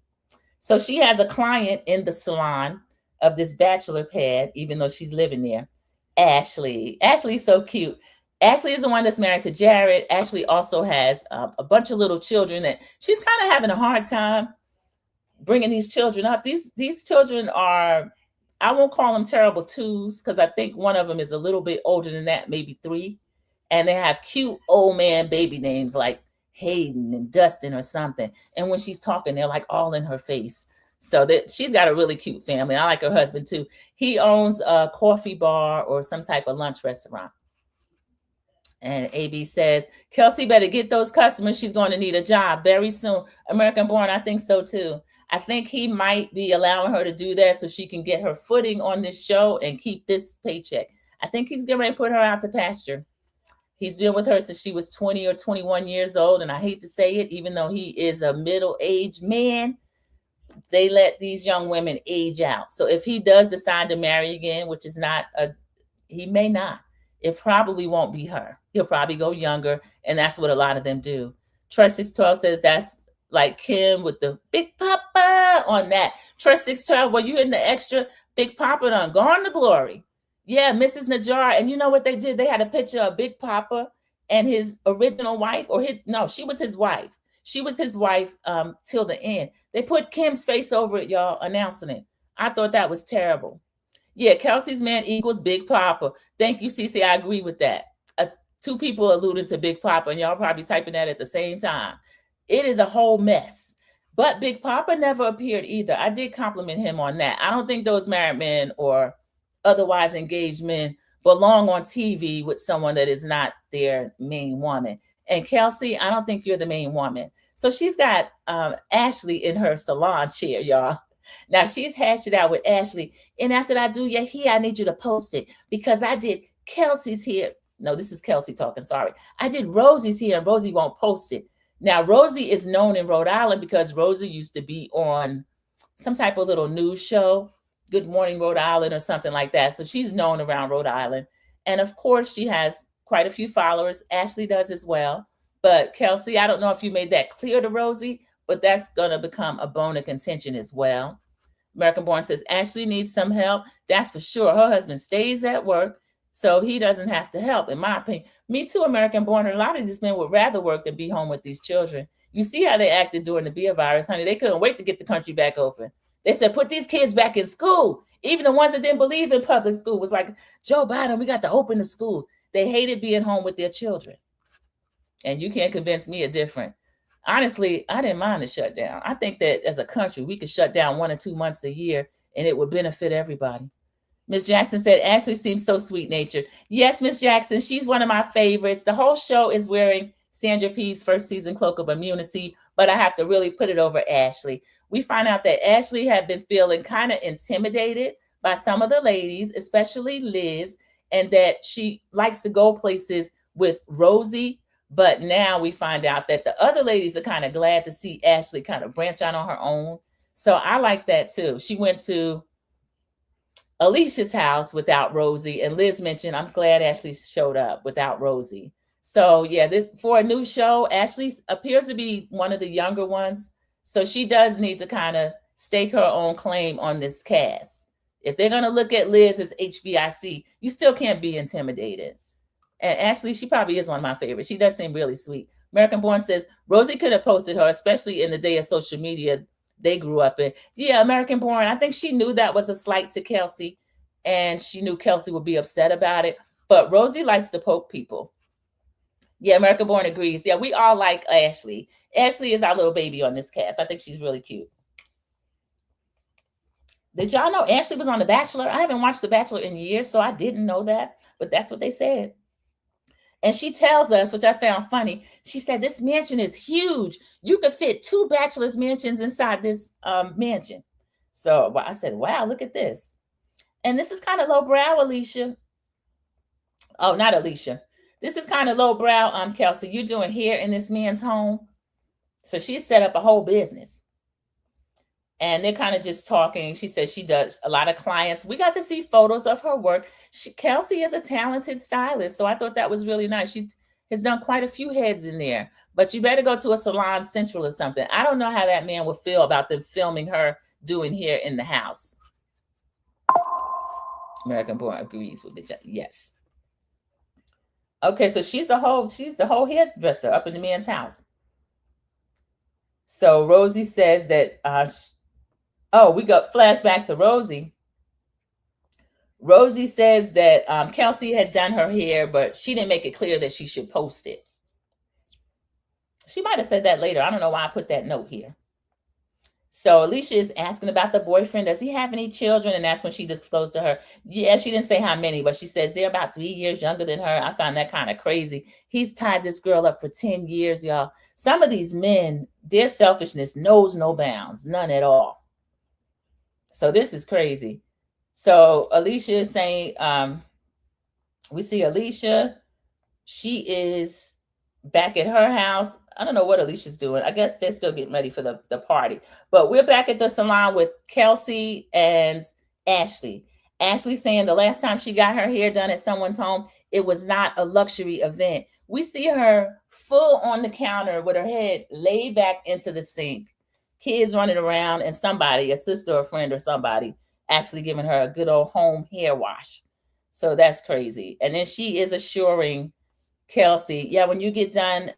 So she has a client in the salon of this bachelor pad, even though she's living there. Ashley. Ashley's so cute. Ashley is the one that's married to Jared. Ashley also has a bunch of little children that she's kind of having a hard time bringing these children up. These children are, I won't call them terrible twos because I think one of them is a little bit older than that, maybe 3. And they have cute old man baby names like Hayden and Dustin or something. And when she's talking, they're like all in her face. So that she's got a really cute family. I like her husband too. He owns a coffee bar or some type of lunch restaurant. And AB says, Kelsey better get those customers. She's going to need a job very soon. American Born, I think so too. I think he might be allowing her to do that so she can get her footing on this show and keep this paycheck. I think he's getting ready to put her out to pasture. He's been with her since she was 20 or 21 years old. And I hate to say it, even though he is a middle-aged man, they let these young women age out. So if he does decide to marry again, which is not he may not, it probably won't be her. He'll probably go younger. And that's what a lot of them do. Trust 612 says that's like Kim with the Big Papa on that. Trust 612, well, you in the extra Big Papa done gone to glory. Yeah, Mrs. Najjar. And you know what they did? They had a picture of Big Papa and his original wife, she was his wife. She was his wife till the end. They put Kim's face over it, y'all, announcing it. I thought that was terrible. Yeah, Kelsey's man equals Big Papa. Thank you, Cece. I agree with that. 2 people alluded to Big Papa, and y'all probably typing that at the same time. It is a whole mess. But Big Papa never appeared either. I did compliment him on that. I don't think those married men or otherwise engaged men belong on TV with someone that is not their main woman. And Kelsey, I don't think you're the main woman. So she's got Ashley in her salon chair, y'all. Now she's hashed it out with Ashley. And after I do your hair, I need you to post it because I did Kelsey's hair. No, this is Kelsey talking. Sorry. I did Rosie's hair and Rosie won't post it. Now, Rosie is known in Rhode Island because Rosie used to be on some type of little news show, Good Morning Rhode Island or something like that. So she's known around Rhode Island. And of course, she has quite a few followers. Ashley does as well. But Kelsey, I don't know if you made that clear to Rosie, but that's going to become a bone of contention as well. American Born says, Ashley needs some help. That's for sure. Her husband stays at work, so he doesn't have to help, in my opinion. Me too, American Born. A lot of these men would rather work than be home with these children. You see how they acted during the beer virus, honey. They couldn't wait to get the country back open. They said, put these kids back in school. Even the ones that didn't believe in public school was like, Joe Biden, we got to open the schools. They hated being home with their children. And you can't convince me of different. Honestly, I didn't mind the shutdown. I think that as a country, we could shut down 1 or 2 months a year and it would benefit everybody. Miss Jackson said, Ashley seems so sweet-natured. Yes, Miss Jackson, she's one of my favorites. The whole show is wearing Sandra P's first season cloak of immunity, but I have to really put it over Ashley. We find out that Ashley had been feeling kind of intimidated by some of the ladies, especially Liz, and that she likes to go places with Rosie. But now we find out that the other ladies are kind of glad to see Ashley kind of branch out on her own. So I like that too. She went to Alicia's house without Rosie, and Liz mentioned, I'm glad Ashley showed up without Rosie. So yeah, for a new show, Ashley appears to be one of the younger ones. So she does need to kind of stake her own claim on this cast. If they're going to look at Liz as HBIC, you still can't be intimidated. And Ashley, she probably is one of my favorites. She does seem really sweet. American Born says, Rosie could have posted her, especially in the day of social media they grew up in. Yeah, American Born, I think she knew that was a slight to Kelsey, and she knew Kelsey would be upset about it. But Rosie likes to poke people. Yeah, American Born agrees. Yeah, we all like Ashley. Ashley is our little baby on this cast. I think she's really cute. Did y'all know Ashley was on The Bachelor? I haven't watched The Bachelor in years, so I didn't know that. But that's what they said. And she tells us, which I found funny, she said, this mansion is huge. You could fit 2 bachelor's mansions inside this mansion. So I said, wow, look at this. And this is kind of lowbrow, Alicia. Oh, not Alicia. This is kind of lowbrow, Kelsey. You're doing hair in this man's home. So she set up a whole business. And they're kind of just talking. She said she does a lot of clients. We got to see photos of her work. Kelsey is a talented stylist. So I thought that was really nice. She has done quite a few heads in there. But you better go to a Salon Central or something. I don't know how that man would feel about them filming her doing hair in the house. American Born agrees with the yes. Okay, so she's the whole hairdresser up in the man's house. So Rosie says that we got flashback to Rosie. Rosie says that Kelsey had done her hair, but she didn't make it clear that she should post it. She might have said that later. I don't know why I put that note here. So Alicia is asking about the boyfriend. Does he have any children? And that's when she disclosed to her. Yeah, she didn't say how many, but she says they're about 3 years younger than her. I found that kind of crazy. He's tied this girl up for 10 years, y'all. Some of these men, their selfishness knows no bounds, none at all. So this is crazy. So Alicia is saying, we see Alicia. She is back at her house. I don't know what Alicia's doing. I guess they're still getting ready for the party. But we're back at the salon with Kelsey and Ashley. Ashley saying the last time she got her hair done at someone's home, it was not a luxury event. We see her full on the counter with her head laid back into the sink. Kids running around and somebody, a sister or a friend or somebody, actually giving her a good old home hair wash. So that's crazy. And then she is assuring Kelsey, yeah, when you get done,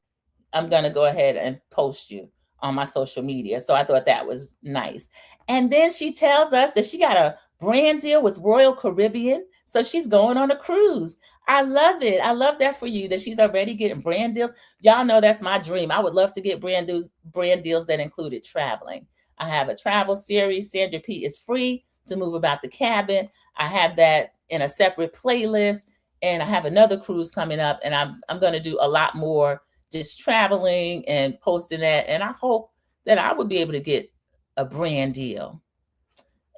I'm going to go ahead and post you on my social media. So I thought that was nice. And then she tells us that she got a brand deal with Royal Caribbean. So she's going on a cruise. I love it. I love that for you, that she's already getting brand deals. Y'all know that's my dream. I would love to get brand deals that included traveling. I have a travel series. Sandra P is free to move about the cabin. I have that in a separate playlist. And I have another cruise coming up, and I'm going to do a lot more just traveling and posting that. And I hope that I would be able to get a brand deal.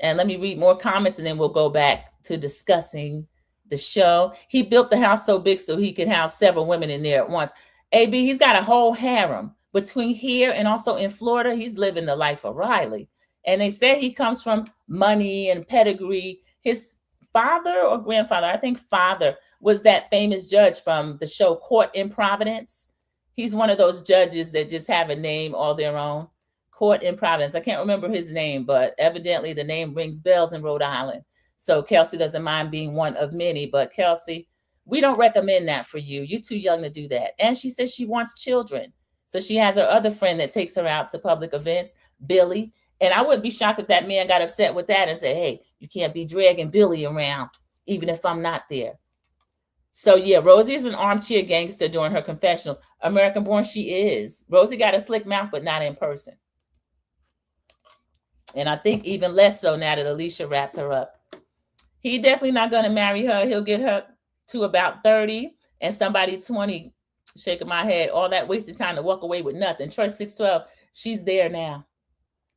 And let me read more comments, and then we'll go back to discussing the show. He built the house so big so he could house several women in there at once. AB, he's got a whole harem. Between here and also in Florida, he's living the life of Riley. And they say he comes from money and pedigree. His father or grandfather, I think father, was that famous judge from the show Court in Providence. He's one of those judges that just have a name all their own. Court in Providence. I can't remember his name, but evidently the name rings bells in Rhode Island. So Kelsey doesn't mind being one of many. But Kelsey, we don't recommend that for you. You're too young to do that. And she says she wants children. So she has her other friend that takes her out to public events, Billy. And I wouldn't be shocked if that man got upset with that and said, hey, you can't be dragging Billy around, even if I'm not there. So yeah, Rosie is an armchair gangster during her confessionals. American Born, she is. Rosie got a slick mouth, but not in person. And I think even less so now that Alicia wrapped her up. He definitely not going to marry her. He'll get her to about 30 and somebody 20, shaking my head. All that wasted time to walk away with nothing. Trust 612, she's there now.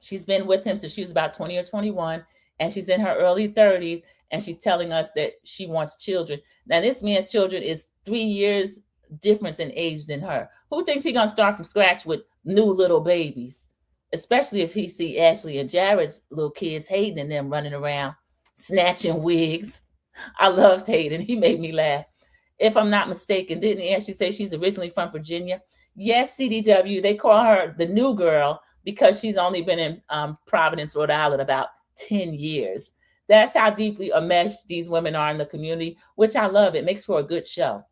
She's been with him since she was about 20 or 21, and she's in her early 30s, and she's telling us that she wants children. Now, this man's children is 3 years difference in age than her. Who thinks he's going to start from scratch with new little babies? Especially if he see Ashley and Jared's little kids, Hayden and them running around, snatching wigs. I loved Hayden. He made me laugh. If I'm not mistaken, didn't Ashley say she's originally from Virginia? Yes, CDW. They call her the new girl because she's only been in Providence, Rhode Island about 10 years. That's how deeply enmeshed these women are in the community, which I love. It makes for a good show.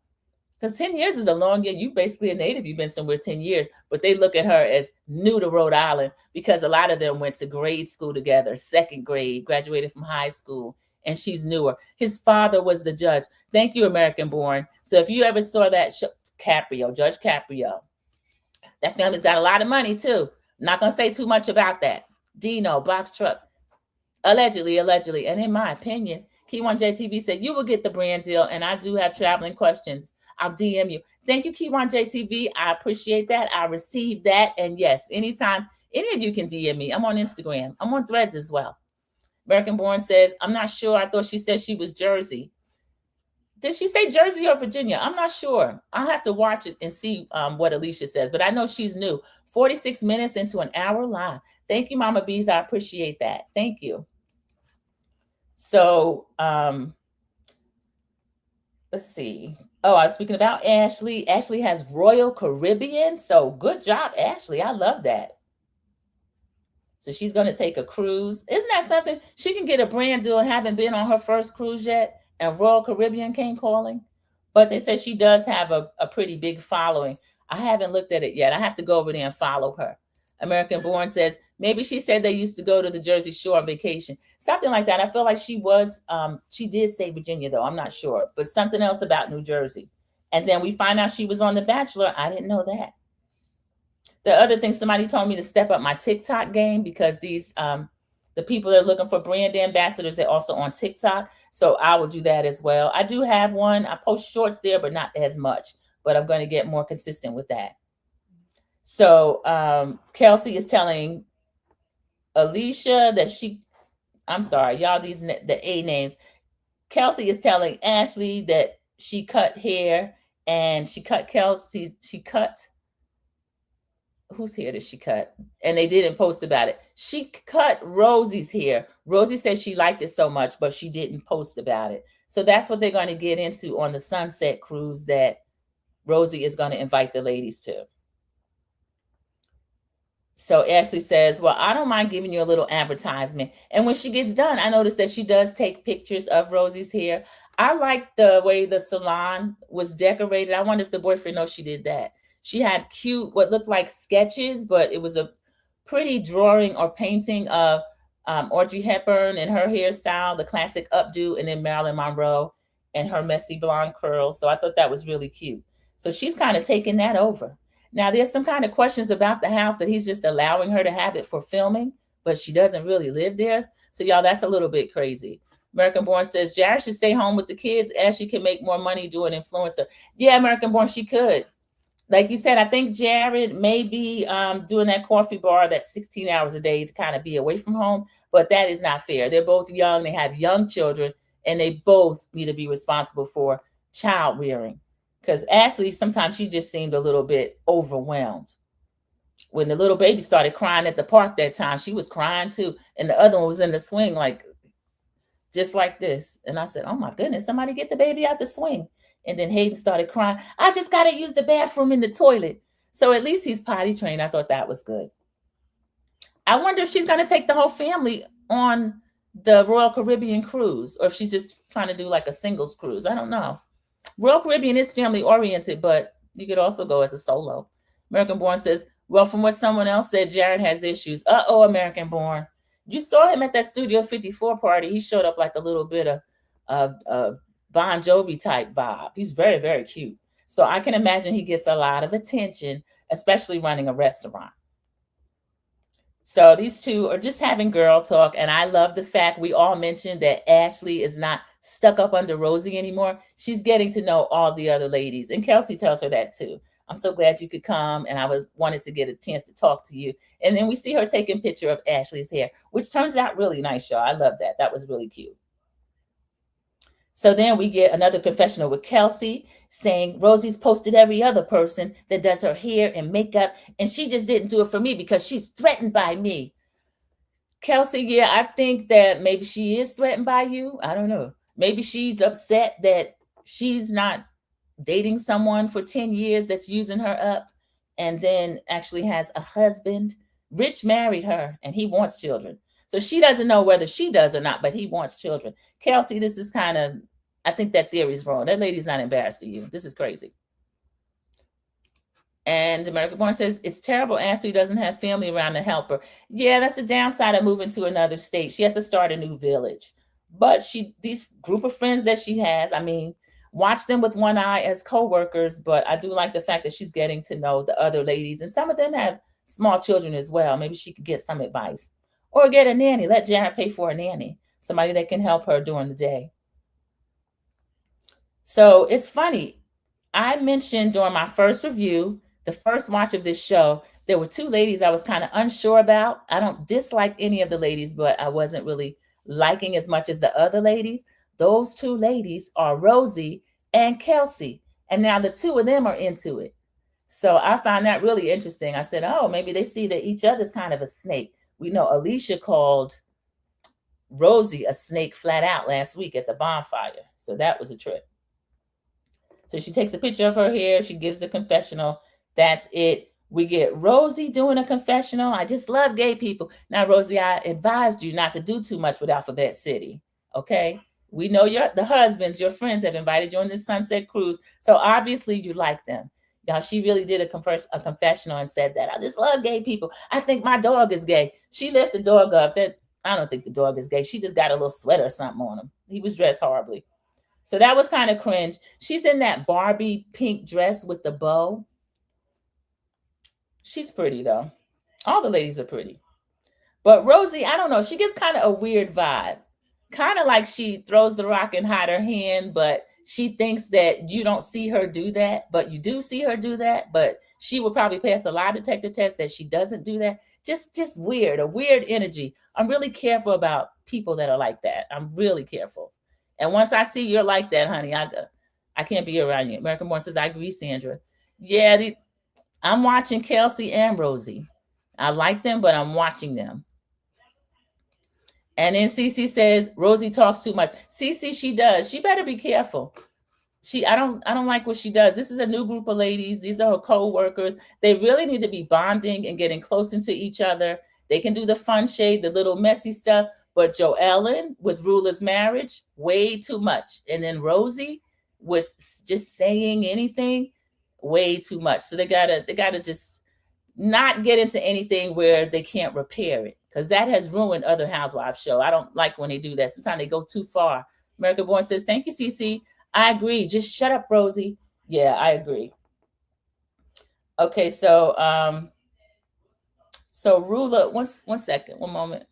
Because 10 years is a long year. You basically a native. You've been somewhere 10 years. But they look at her as new to Rhode Island because a lot of them went to grade school together, second grade, graduated from high school, and she's newer. His father was the judge. Thank you, American Born. So if you ever saw that show, Caprio, Judge Caprio, that family's got a lot of money too. I'm not going to say too much about that. Dino, box truck. Allegedly. And in my opinion, Key1 JTV said, you will get the brand deal. And I do have traveling questions. I'll DM you. Thank you, Key1 JTV. I appreciate that. I received that. And yes, anytime, any of you can DM me. I'm on Instagram. I'm on Threads as well. American Born says, I'm not sure. I thought she said she was Jersey. Did she say Jersey or Virginia? I'm not sure. I'll have to watch it and see what Alicia says. But I know she's new. 46 minutes into an hour live. Thank you, Mama Bees. I appreciate that. Thank you. So let's see. Oh, I was speaking about Ashley. Ashley has Royal Caribbean. So good job, Ashley. I love that. So she's going to take a cruise. Isn't that something? She can get a brand deal, haven't been on her first cruise yet, and Royal Caribbean came calling. But they said she does have a pretty big following. I haven't looked at it yet. I have to go over there and follow her. American Born says, maybe she said they used to go to the Jersey Shore on vacation. Something like that. I feel like she was, she did say Virginia, though. I'm not sure. But something else about New Jersey. And then we find out she was on The Bachelor. I didn't know that. The other thing, somebody told me to step up my TikTok game because these, the people that are looking for brand ambassadors, they're also on TikTok. So I will do that as well. I do have one. I post shorts there, but not as much. But I'm going to get more consistent with that. So Kelsey is telling Alicia that I'm sorry, y'all, the A names. Kelsey is telling Ashley that she cut hair and she cut whose hair did she cut? And they didn't post about it. She cut Rosie's hair. Rosie said she liked it so much, but she didn't post about it. So that's what they're going to get into on the Sunset Cruise that Rosie is going to invite the ladies to. So Ashley says, well, I don't mind giving you a little advertisement. And when she gets done, I noticed that she does take pictures of Rosie's hair. I like the way the salon was decorated. I wonder if the boyfriend knows she did that. She had cute, what looked like sketches, but it was a pretty drawing or painting of Audrey Hepburn and her hairstyle, the classic updo, and then Marilyn Monroe and her messy blonde curls. So I thought that was really cute. So she's kind of taking that over. Now, there's some kind of questions about the house that he's just allowing her to have it for filming, but she doesn't really live there. So, y'all, that's a little bit crazy. American Born says, Jared should stay home with the kids as she can make more money doing influencer. Yeah, American Born, she could. Like you said, I think Jared may be doing that coffee bar that's 16 hours a day to kind of be away from home, but that is not fair. They're both young. They have young children, and they both need to be responsible for child rearing. Because Ashley, sometimes she just seemed a little bit overwhelmed. When the little baby started crying at the park that time, she was crying too. And the other one was in the swing, like, just like this. And I said, oh my goodness, somebody get the baby out the swing. And then Hayden started crying. I just got to use the bathroom in the toilet. So at least he's potty trained. I thought that was good. I wonder if she's going to take the whole family on the Royal Caribbean cruise, or if she's just trying to do like a singles cruise. I don't know. Royal Caribbean is family oriented, but you could also go as a solo. American Born says, well, from what someone else said, Jared has issues. Uh-oh, American Born. You saw him at that Studio 54 party. He showed up like a little bit of Bon Jovi type vibe. He's very, very cute. So I can imagine he gets a lot of attention, especially running a restaurant. So these two are just having girl talk. And I love the fact we all mentioned that Ashley is not stuck up under Rosie anymore. She's getting to know all the other ladies. And Kelsey tells her that too. I'm so glad you could come. And I wanted to get a chance to talk to you. And then we see her taking a picture of Ashley's hair, which turns out really nice, y'all. I love that. That was really cute. So then we get another confessional with Kelsey saying Rosie's posted every other person that does her hair and makeup, and she just didn't do it for me because she's threatened by me. Kelsey, yeah, I think that maybe she is threatened by you. I don't know. Maybe she's upset that she's not dating someone for 10 years that's using her up and then actually has a husband. Rich married her and he wants children. So she doesn't know whether she does or not, but he wants children. Kelsey, this is kind of, I think that theory is wrong. That lady's not embarrassed of you. This is crazy. And American Born says, it's terrible Ashley doesn't have family around to help her. Yeah, that's the downside of moving to another state. She has to start a new village. But these group of friends that she has, I mean, watch them with one eye as co-workers, but I do like the fact that she's getting to know the other ladies. And some of them have small children as well. Maybe she could get some advice. Or get a nanny. Let Janet pay for a nanny. Somebody that can help her during the day. So it's funny. I mentioned during my first review, the first watch of this show, there were two ladies I was kind of unsure about. I don't dislike any of the ladies, but I wasn't really liking as much as the other ladies. Those two ladies are Rosie and Kelsey. And now the two of them are into it. So I found that really interesting. I said, oh, maybe they see that each other's kind of a snake. We know Alicia called Rosie a snake flat out last week at the bonfire. So that was a trip. So she takes a picture of her hair. She gives a confessional. That's it. We get Rosie doing a confessional. I just love gay people. Now, Rosie, I advised you not to do too much with Alphabet City. Okay. We know the husbands, your friends have invited you on this sunset cruise. So obviously you like them. Now, she really did a confessional and said that. I just love gay people. I think my dog is gay. She lifted the dog up. I don't think the dog is gay. She just got a little sweater or something on him. He was dressed horribly. So that was kind of cringe. She's in that Barbie pink dress with the bow. She's pretty, though. All the ladies are pretty. But Rosie, I don't know. She gets kind of a weird vibe. Kind of like she throws the rock and hide her hand, but she thinks that you don't see her do that, but you do see her do that. But she would probably pass a lie detector test that she doesn't do that. Just weird, a weird energy. I'm really careful about people that are like that. I'm really careful. And once I see you're like that, honey, I can't be around you. American Born says, I agree, Sandra. Yeah, I'm watching Kelsey and Rosie. I like them, but I'm watching them. And then Cece says, Rosie talks too much. Cece, she does. She better be careful. I don't like what she does. This is a new group of ladies. These are her co-workers. They really need to be bonding and getting close into each other. They can do the fun shade, the little messy stuff. But Joellen with Rulla's marriage, way too much. And then Rosie with just saying anything, way too much. So they gotta just not get into anything where they can't repair it, because that has ruined other housewives show. I don't like when they do that. Sometimes they go too far. American Born says, thank you, Cece. I agree. Just shut up, Rosie. Yeah, I agree. Okay, so Rulla, one second, one moment.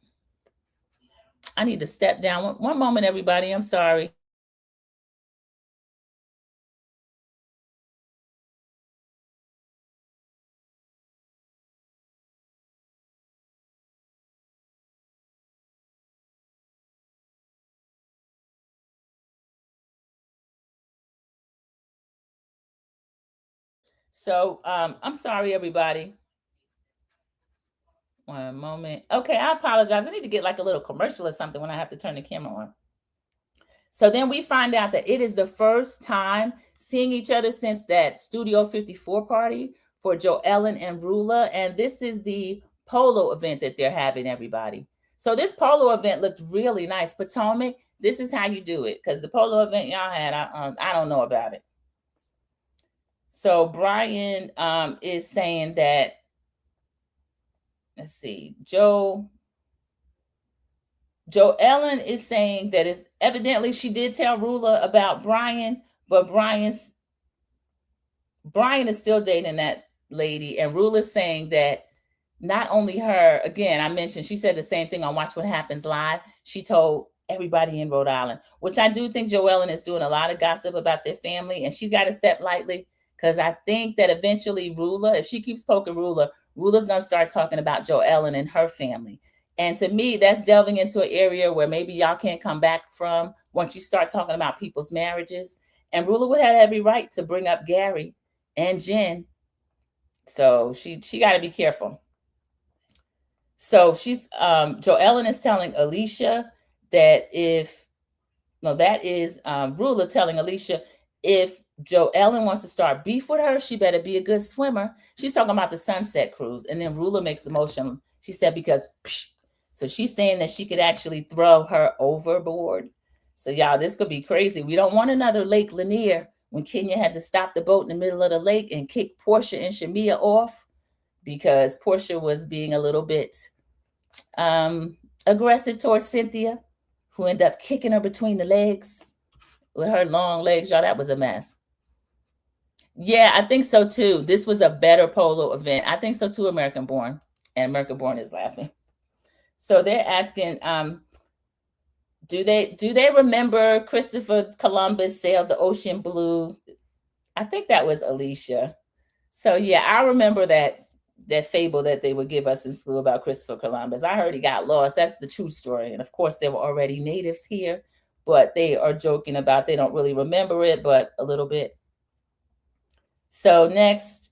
I need to step down. One moment, everybody. I'm sorry. So I'm sorry, everybody. One moment. Okay, I apologize. I need to get like a little commercial or something when I have to turn the camera on. So then we find out that it is the first time seeing each other since that Studio 54 party for Joellen and Rulla. And this is the polo event that they're having, everybody. So this polo event looked really nice. Potomac, this is how you do it, because the polo event y'all had, I don't know about it. So Brian is saying that, let's see, Joellen is saying that it's evidently she did tell Rulla about Brian, but Brian is still dating that lady. And Rulla's saying that not only her, again, I mentioned, she said the same thing on Watch What Happens Live. She told everybody in Rhode Island, which I do think Joellen is doing a lot of gossip about their family, and she's got to step lightly, because I think that eventually Rulla, if she keeps poking Rulla's going to start talking about Joellen and her family. And to me, that's delving into an area where maybe y'all can't come back from once you start talking about people's marriages. And Rulla would have every right to bring up Gary and Jen. So she got to be careful. So Joellen is telling Alicia that that is Rulla telling Alicia, if Joellen wants to start beef with her, she better be a good swimmer. She's talking about the sunset cruise. And then Rulla makes the motion. She said, because So she's saying that she could actually throw her overboard. So y'all, this could be crazy. We don't want another Lake Lanier when Kenya had to stop the boat in the middle of the lake and kick Portia and Shamia off because Portia was being a little bit aggressive towards Cynthia, who ended up kicking her between the legs with her long legs. Y'all, that was a mess. Yeah, I think so too. This was a better polo event. I think so too, American Born. And American Born is laughing. So they're asking, do they remember Christopher Columbus sailed the ocean blue? I think that was Alicia. So yeah, I remember that fable that they would give us in school about Christopher Columbus. I heard he got lost. That's the true story. And of course, there were already natives here, but they are joking about they don't really remember it, but a little bit. So next,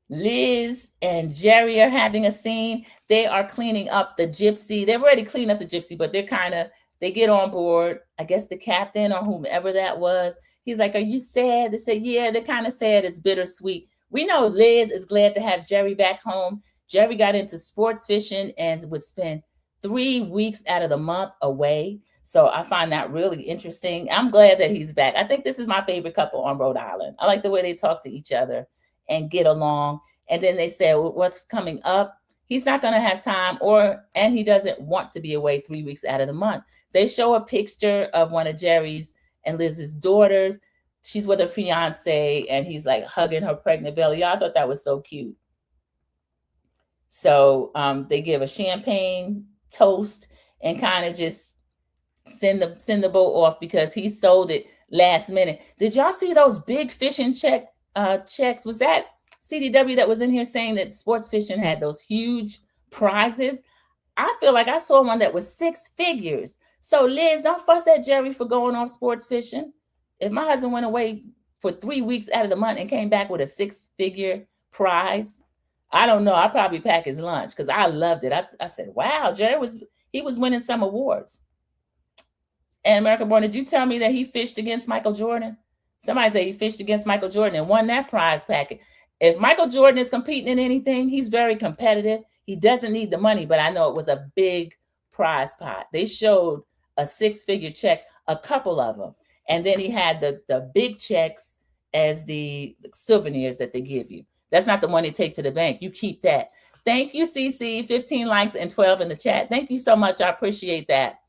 Liz and Jerry are having a scene. They are cleaning up the gypsy. They've already cleaned up the gypsy, but they get on board. I guess the captain or whomever that was. He's like, "Are you sad?" They say, "Yeah, they're kind of sad. It's bittersweet." We know Liz is glad to have Jerry back home. Jerry got into sports fishing and would spend 3 weeks out of the month away. So I find that really interesting. I'm glad that he's back. I think this is my favorite couple on Rhode Island. I like the way they talk to each other and get along. And then they say, well, what's coming up? He's not going to have time and he doesn't want to be away 3 weeks out of the month. They show a picture of one of Jerry's and Liz's daughters. She's with her fiance and he's like hugging her pregnant belly. Y'all, I thought that was so cute. So they give a champagne toast and kind of just send the boat off because he sold it last minute. Did y'all see those big fishing checks? Was that CDW that was in here saying that sports fishing had those huge prizes? I feel like I saw one that was 6 figures. So Liz, don't fuss at Jerry for going off sports fishing. If my husband went away for 3 weeks out of the month and came back with a 6-figure prize, I don't know. I'd probably pack his lunch because I loved it. I said, wow, Jerry was winning some awards. And American Born, did you tell me that he fished against Michael Jordan? Somebody said he fished against Michael Jordan and won that prize packet. If Michael Jordan is competing in anything, he's very competitive. He doesn't need the money, but I know it was a big prize pot. They showed a 6-figure check, a couple of them. And then he had the big checks as the souvenirs that they give you. That's not the one they take to the bank. You keep that. Thank you, CC. 15 likes and 12 in the chat. Thank you so much. I appreciate that.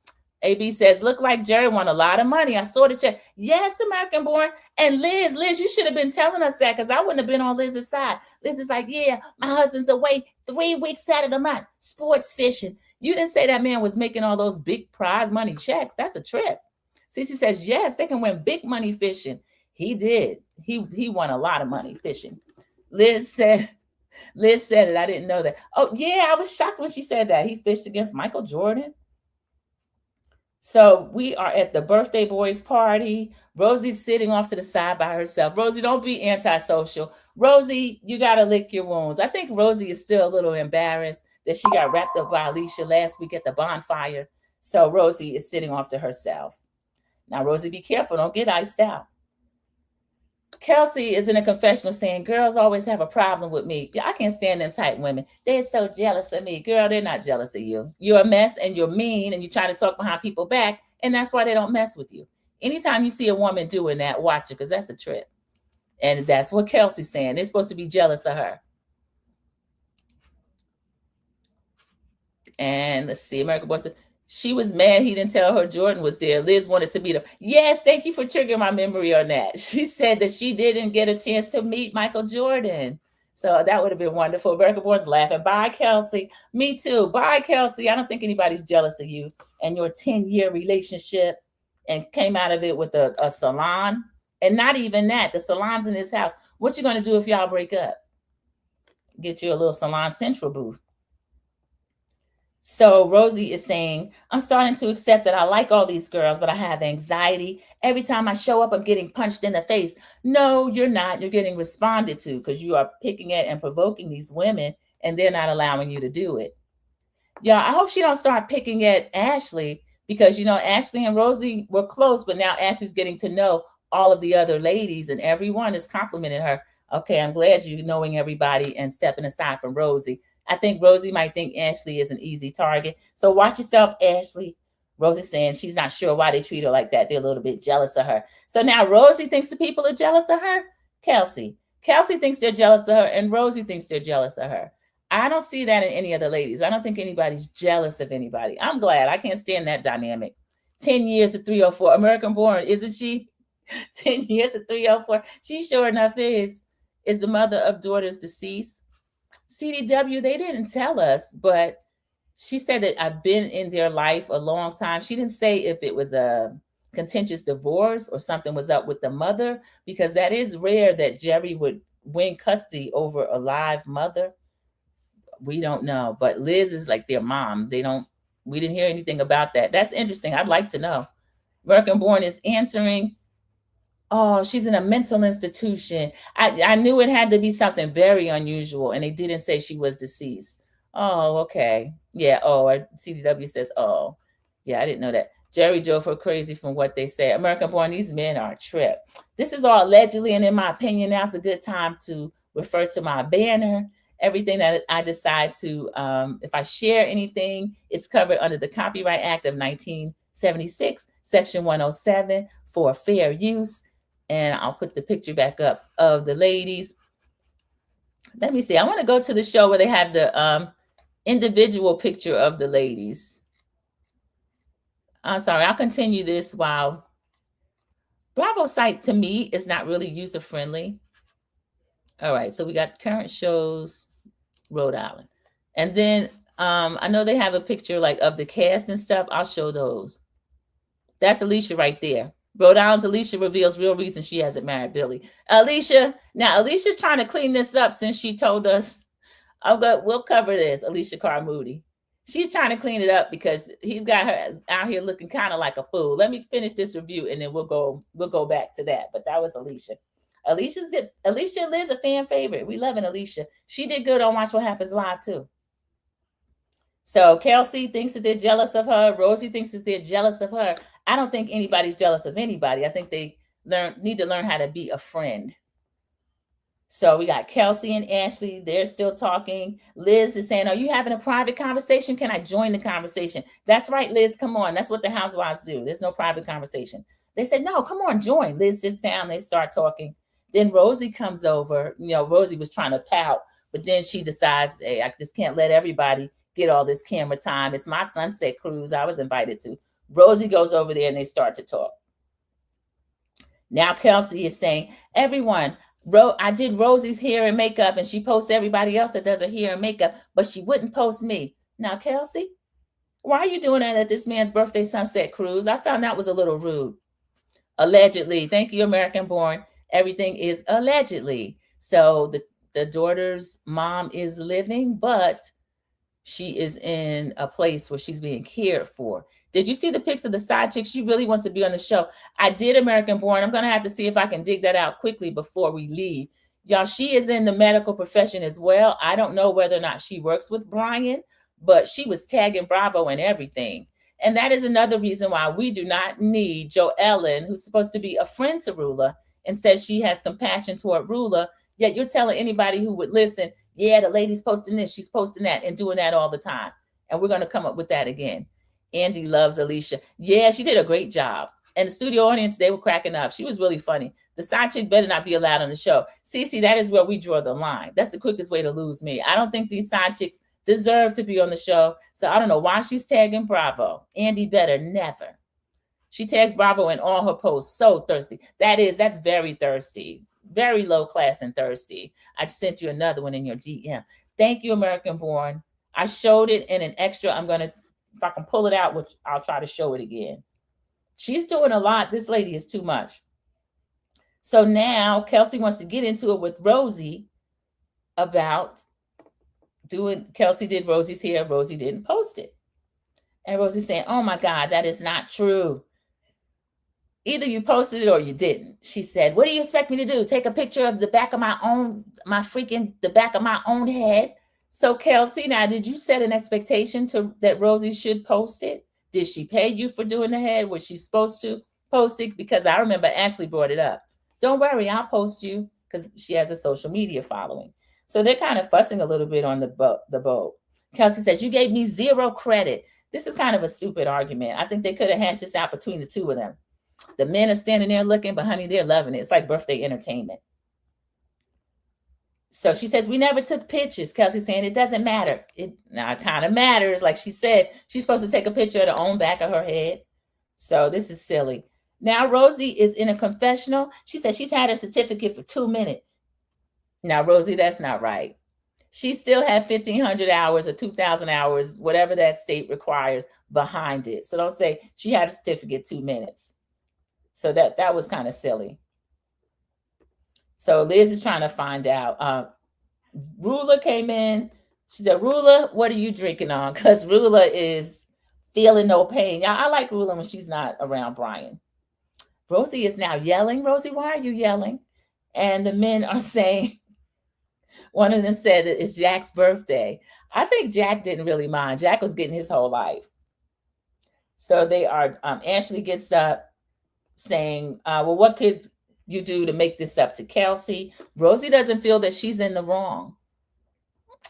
AB says, look like Jerry won a lot of money. I saw the check. Yes, American Born. And Liz, you should have been telling us that because I wouldn't have been on Liz's side. Liz is like, yeah, my husband's away 3 weeks out of the month, sports fishing. You didn't say that man was making all those big prize money checks. That's a trip. Cece says, yes, they can win big money fishing. He did. He won a lot of money fishing. Liz said it. I didn't know that. Oh, yeah, I was shocked when she said that. He fished against Michael Jordan. So we are at the birthday boy's party. Rosie's sitting off to the side by herself. Rosie, don't be antisocial. Rosie, you got to lick your wounds. I think Rosie is still a little embarrassed that she got wrapped up by Alicia last week at the bonfire. So Rosie is sitting off to herself. Now, Rosie, be careful. Don't get iced out. Kelsey is in a confessional saying, girls always have a problem with me. I can't stand them type women. They're so jealous of me. Girl, they're not jealous of you. You're a mess and you're mean and you try to talk behind people back. And that's why they don't mess with you. Anytime you see a woman doing that, watch it because that's a trip. And that's what Kelsey's saying. They're supposed to be jealous of her. And let's see, American Boy said, she was mad he didn't tell her Jordan was there. Liz wanted to meet him. Yes, thank you for triggering my memory on that. She said that she didn't get a chance to meet Michael Jordan. So that would have been wonderful. American Born's laughing. Bye, Kelsey. Me too. Bye, Kelsey. I don't think anybody's jealous of you and your 10-year relationship and came out of it with a salon. And not even that. The salon's in his house. What you going to do if y'all break up? Get you a little Salon Central booth. So Rosie is saying, I'm starting to accept that I like all these girls, but I have anxiety. Every time I show up, I'm getting punched in the face. No, you're not. You're getting responded to because you are picking at and provoking these women and they're not allowing you to do it. Yeah, I hope she don't start picking at Ashley because, you know, Ashley and Rosie were close, but now Ashley's getting to know all of the other ladies and everyone is complimenting her. Okay, I'm glad you're knowing everybody and stepping aside from Rosie. I think Rosie might think Ashley is an easy target. So watch yourself, Ashley. Rosie's saying she's not sure why they treat her like that. They're a little bit jealous of her. So now Rosie thinks the people are jealous of her. Kelsey thinks they're jealous of her, and Rosie thinks they're jealous of her. I don't see that in any of the ladies. I don't think anybody's jealous of anybody. I'm glad. I can't stand that dynamic. 10 years to 304. American born, isn't she? 10 years to 304. She sure enough is the mother of daughters deceased. CDW, they didn't tell us, but she said that I've been in their life a long time. She didn't say if it was a contentious divorce or something was up with the mother, because that is rare that Jerry would win custody over a live mother. We don't know, but Liz is like their mom. We didn't hear anything about that. That's interesting. I'd like to know. American Born is answering. Oh, she's in a mental institution. I knew it had to be something very unusual, and they didn't say she was deceased. Oh, okay. Yeah. Oh, CDW says, oh, yeah, I didn't know that. Jerry drove her crazy from what they say. American Born, these men are a trip. This is all allegedly, and in my opinion, now's a good time to refer to my banner. Everything that I decide to, if I share anything, it's covered under the Copyright Act of 1976, Section 107, for fair use. And I'll put the picture back up of the ladies. Let me see. I want to go to the show where they have the individual picture of the ladies. I'm sorry. I'll continue this while Bravo site to me is not really user friendly. All right. So we got current shows, Rhode Island. And then I know they have a picture like of the cast and stuff. I'll show those. That's Alicia right there. Rhode Island's Alicia reveals real reason she hasn't married Billy. Alicia, now Alicia's trying to clean this up since she told us. We'll cover this, Alicia Carr Moody. She's trying to clean it up because he's got her out here looking kind of like a fool. Let me finish this review and then we'll go back to that. But that was Alicia. Alicia's good. Alicia and Liz a fan favorite. We loving Alicia. She did good on Watch What Happens Live too. So Kelsey thinks that they're jealous of her. Rosie thinks that they're jealous of her. I don't think anybody's jealous of anybody. I think they need to learn how to be a friend. So we got Kelsey and Ashley. They're still talking. Liz is saying, are you having a private conversation? Can I join the conversation? That's right, Liz. Come on. That's what the housewives do. There's no private conversation. They said, no, come on, join. Liz sits down. They start talking. Then Rosie comes over. You know, Rosie was trying to pout, but then she decides, hey, I just can't let everybody get all this camera time. It's my sunset cruise. I was invited to. Rosie goes over there and they start to talk. Now Kelsey is saying, everyone, I did Rosie's hair and makeup and she posts everybody else that does her hair and makeup, but she wouldn't post me. Now, Kelsey, why are you doing that at this man's birthday sunset cruise? I found that was a little rude. Allegedly. Thank you, American Born. Everything is allegedly. So the daughter's mom is living, but she is in a place where she's being cared for. Did you see the pics of the side chick? She really wants to be on the show. I did, American Born. I'm going to have to see if I can dig that out quickly before we leave. Y'all, she is in the medical profession as well. I don't know whether or not she works with Brian, but she was tagging Bravo and everything. And that is another reason why we do not need Jo Ellen, who's supposed to be a friend to Rulla and says she has compassion toward Rulla. Yet you're telling anybody who would listen, yeah, the lady's posting this, she's posting that, and doing that all the time. And we're going to come up with that again. Andy loves Alicia. Yeah, she did a great job. And the studio audience, they were cracking up. She was really funny. The side chick better not be allowed on the show. See, that is where we draw the line. That's the quickest way to lose me. I don't think these side chicks deserve to be on the show. So I don't know why she's tagging Bravo. Andy better never. She tags Bravo in all her posts. So thirsty. That's very thirsty. Very low class and thirsty. I sent you another one in your DM. Thank you, American Born. I showed it in an extra. I'm going to, if I can pull it out, which I'll try to show it again. She's doing a lot. This lady is too much. So now Kelsey wants to get into it with Rosie about Kelsey did Rosie's hair. Rosie didn't post it. And Rosie's saying, oh my God, that is not true. Either you posted it or you didn't. She said, what do you expect me to do? Take a picture of the back of the back of my own head? So Kelsey, now, did you set an expectation that Rosie should post it? Did she pay you for doing the head? Was she supposed to post it? Because I remember Ashley brought it up. Don't worry, I'll post you, because she has a social media following. So they're kind of fussing a little bit on the boat. Kelsey says, you gave me 0 credit. This is kind of a stupid argument. I think they could have hashed this out between the two of them. The men are standing there looking, but honey, they're loving it. It's like birthday entertainment. So she says, we never took pictures. Kelsey saying, it doesn't matter. It kind of matters. Like she said, she's supposed to take a picture of the own back of her head. So this is silly. Now Rosie is in a confessional. She says she's had her certificate for 2 minutes. Now, Rosie, that's not right. She still had 1,500 hours or 2,000 hours, whatever that state requires behind it. So don't say she had a certificate 2 minutes. So that was kind of silly. So Liz is trying to find out. Rulla came in. She said, Rulla, what are you drinking on? Because Rulla is feeling no pain. Y'all, I like Rulla when she's not around Brian. Rosie is now yelling. Rosie, why are you yelling? And the men are saying, one of them said that it's Jack's birthday. I think Jack didn't really mind. Jack was getting his whole life. So they are, Ashley gets up saying, well, what could you do to make this up to Kelsey? Rosie doesn't feel that she's in the wrong.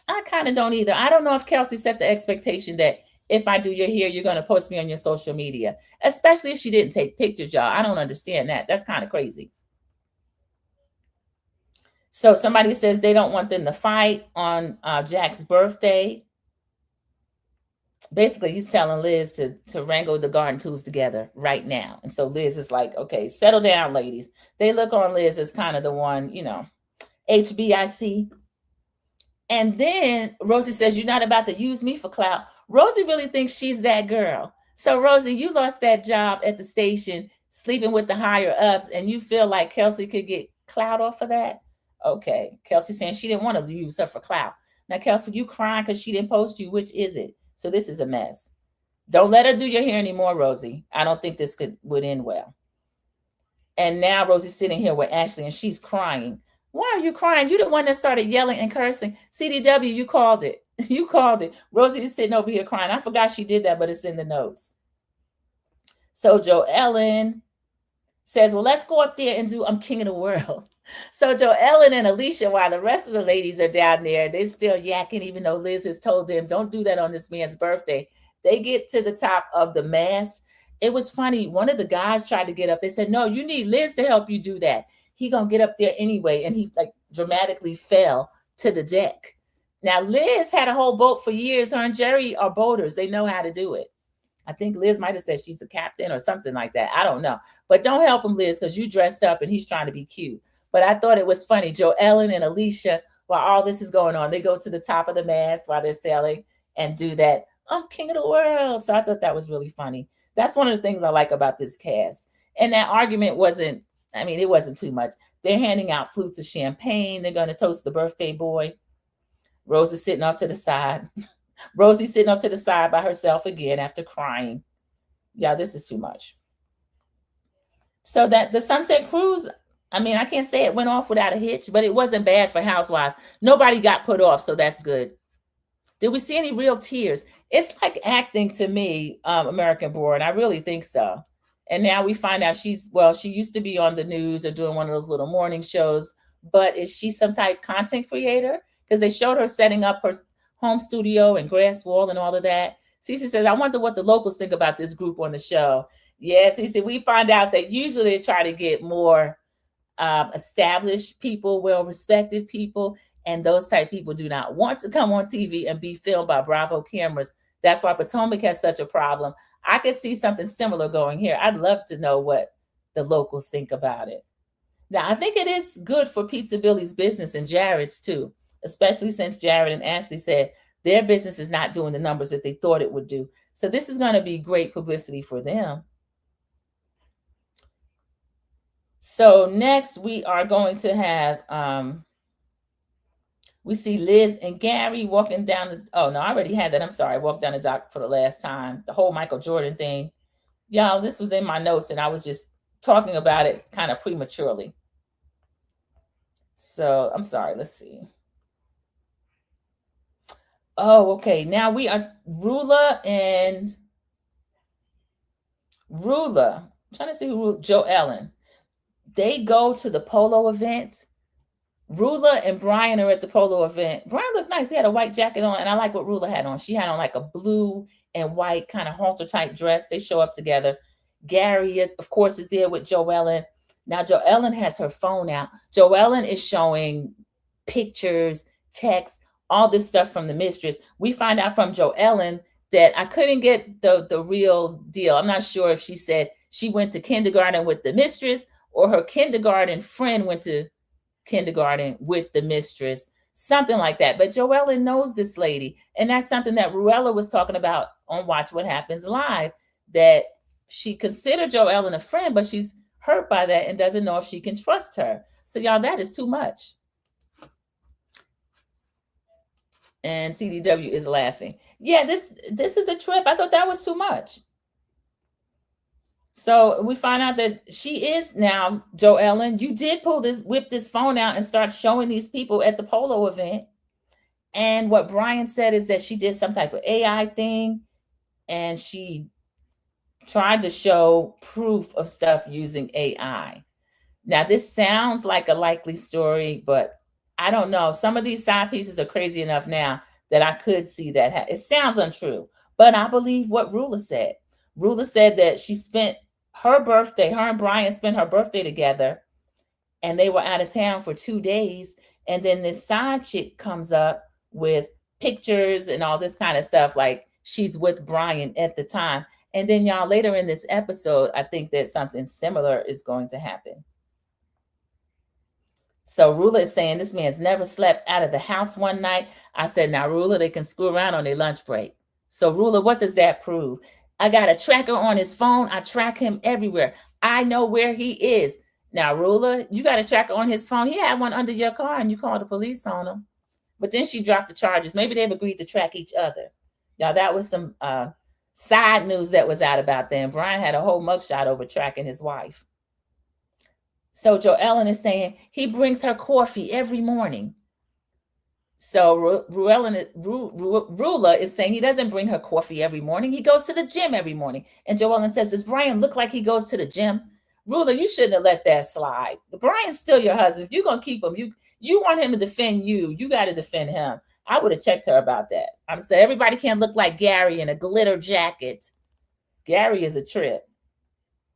I kind of don't either. I don't know if Kelsey set the expectation that if I do your hair, you're going to post me on your social media, especially if she didn't take pictures, y'all. I don't understand that. That's kind of crazy. So somebody says they don't want them to fight on Jack's birthday. Basically, he's telling Liz to wrangle the garden tools together right now. And so Liz is like, okay, settle down, ladies. They look on Liz as kind of the one, HBIC. And then Rosie says, you're not about to use me for clout. Rosie really thinks she's that girl. So Rosie, you lost that job at the station, sleeping with the higher ups, and you feel like Kelsey could get clout off of that? Okay. Kelsey saying she didn't want to use her for clout. Now, Kelsey, you crying because she didn't post you. Which is it? So this is a mess. Don't let her do your hair anymore, Rosie. I don't think this would end well. And now Rosie's sitting here with Ashley and she's crying. Why are you crying? You're the one that started yelling and cursing. CDW, you called it. You called it. Rosie is sitting over here crying. I forgot she did that, but it's in the notes. So Joellen says, well, let's go up there and do I'm King of the World. So Joellen and Alicia, while the rest of the ladies are down there, they're still yakking, even though Liz has told them, don't do that on this man's birthday. They get to the top of the mast. It was funny. One of the guys tried to get up. They said, no, you need Liz to help you do that. He gonna get up there anyway. And he like dramatically fell to the deck. Now, Liz had a whole boat for years. Her and Jerry are boaters. They know how to do it. I think Liz might have said she's a captain or something like that. I don't know. But don't help him, Liz, because you dressed up and he's trying to be cute. But I thought it was funny. Joellen and Alicia, while all this is going on, they go to the top of the mast while they're sailing and do that, I'm King of the World. So I thought that was really funny. That's one of the things I like about this cast. And that argument wasn't, it wasn't too much. They're handing out flutes of champagne. They're going to toast the birthday boy. Rose is sitting off to the side. Rosie's sitting off to the side by herself again after crying. Yeah, this is too much. So that the Sunset Cruise, I can't say it went off without a hitch, but it wasn't bad for Housewives. Nobody got put off, so that's good. Did we see any real tears? It's like acting to me, American Born. I really think so. And now we find out she used to be on the news or doing one of those little morning shows, but is she some type of content creator? Because they showed her setting up her home studio and grass wall and all of that. Cece says, I wonder what the locals think about this group on the show. Yes, Cece, we find out that usually they try to get more established people, well-respected people, and those type people do not want to come on TV and be filmed by Bravo cameras. That's why Potomac has such a problem. I could see something similar going here. I'd love to know what the locals think about it. Now, I think it is good for Pizza Billy's business and Jared's too, especially since Jared and Ashley said their business is not doing the numbers that they thought it would do. So this is going to be great publicity for them. So next we are going to have, we see Liz and Gary walking down I already had that. I'm sorry. I walked down the dock for the last time. The whole Michael Jordan thing. Y'all, this was in my notes and I was just talking about it kind of prematurely. So I'm sorry. Let's see. Oh, okay. Now we are Rulla. I'm trying to see who Joellen. They go to the polo event Rulla and Brian are at the polo event. Brian looked nice. He had a white jacket on, and I like what Rulla had on. She had on like a blue and white kind of halter type dress. They show up together. Gary, of course, is there with Joellen. Now, Joellen has her phone out. Joellen is showing pictures, texts, all this stuff from the mistress. We find out from Joellen that I couldn't get the real deal. I'm not sure if she said she went to kindergarten with the mistress or her kindergarten friend went to kindergarten with the mistress, something like that. But Joellen knows this lady. And that's something that Ruella was talking about on Watch What Happens Live, that she considered Joellen a friend, but she's hurt by that and doesn't know if she can trust her. So y'all, that is too much. And CDW is laughing. Yeah, this is a trip. I thought that was too much. So we find out that she is now, Joellen, you did whip this phone out and start showing these people at the polo event. And what Brian said is that she did some type of AI thing and she tried to show proof of stuff using AI. Now, this sounds like a likely story, but I don't know. Some of these side pieces are crazy enough now that I could see that. It sounds untrue, but I believe what Rulla said. Rulla said that she spent her birthday, her and Brian spent her birthday together, and they were out of town for 2 days. And then this side chick comes up with pictures and all this kind of stuff, like she's with Brian at the time. And then y'all, later in this episode, I think that something similar is going to happen. So Rulla is saying this man's never slept out of the house one night. I said, now Rulla, they can screw around on their lunch break. So Rulla, what does that prove? I got a tracker on his phone. I track him everywhere. I know where he is. Now, Rulla, you got a tracker on his phone. He had one under your car and you called the police on him. But then she dropped the charges. Maybe they've agreed to track each other. Now, that was some side news that was out about them. Brian had a whole mugshot over tracking his wife. So Joellen is saying he brings her coffee every morning. So Rulla is saying he doesn't bring her coffee every morning. He goes to the gym every morning. And Joellen says, does Brian look like he goes to the gym? Rulla, you shouldn't have let that slide. Brian's still your husband. If you're going to keep him, you want him to defend you. You got to defend him. I would have checked her about that. I'm saying everybody can't look like Gary in a glitter jacket. Gary is a trip.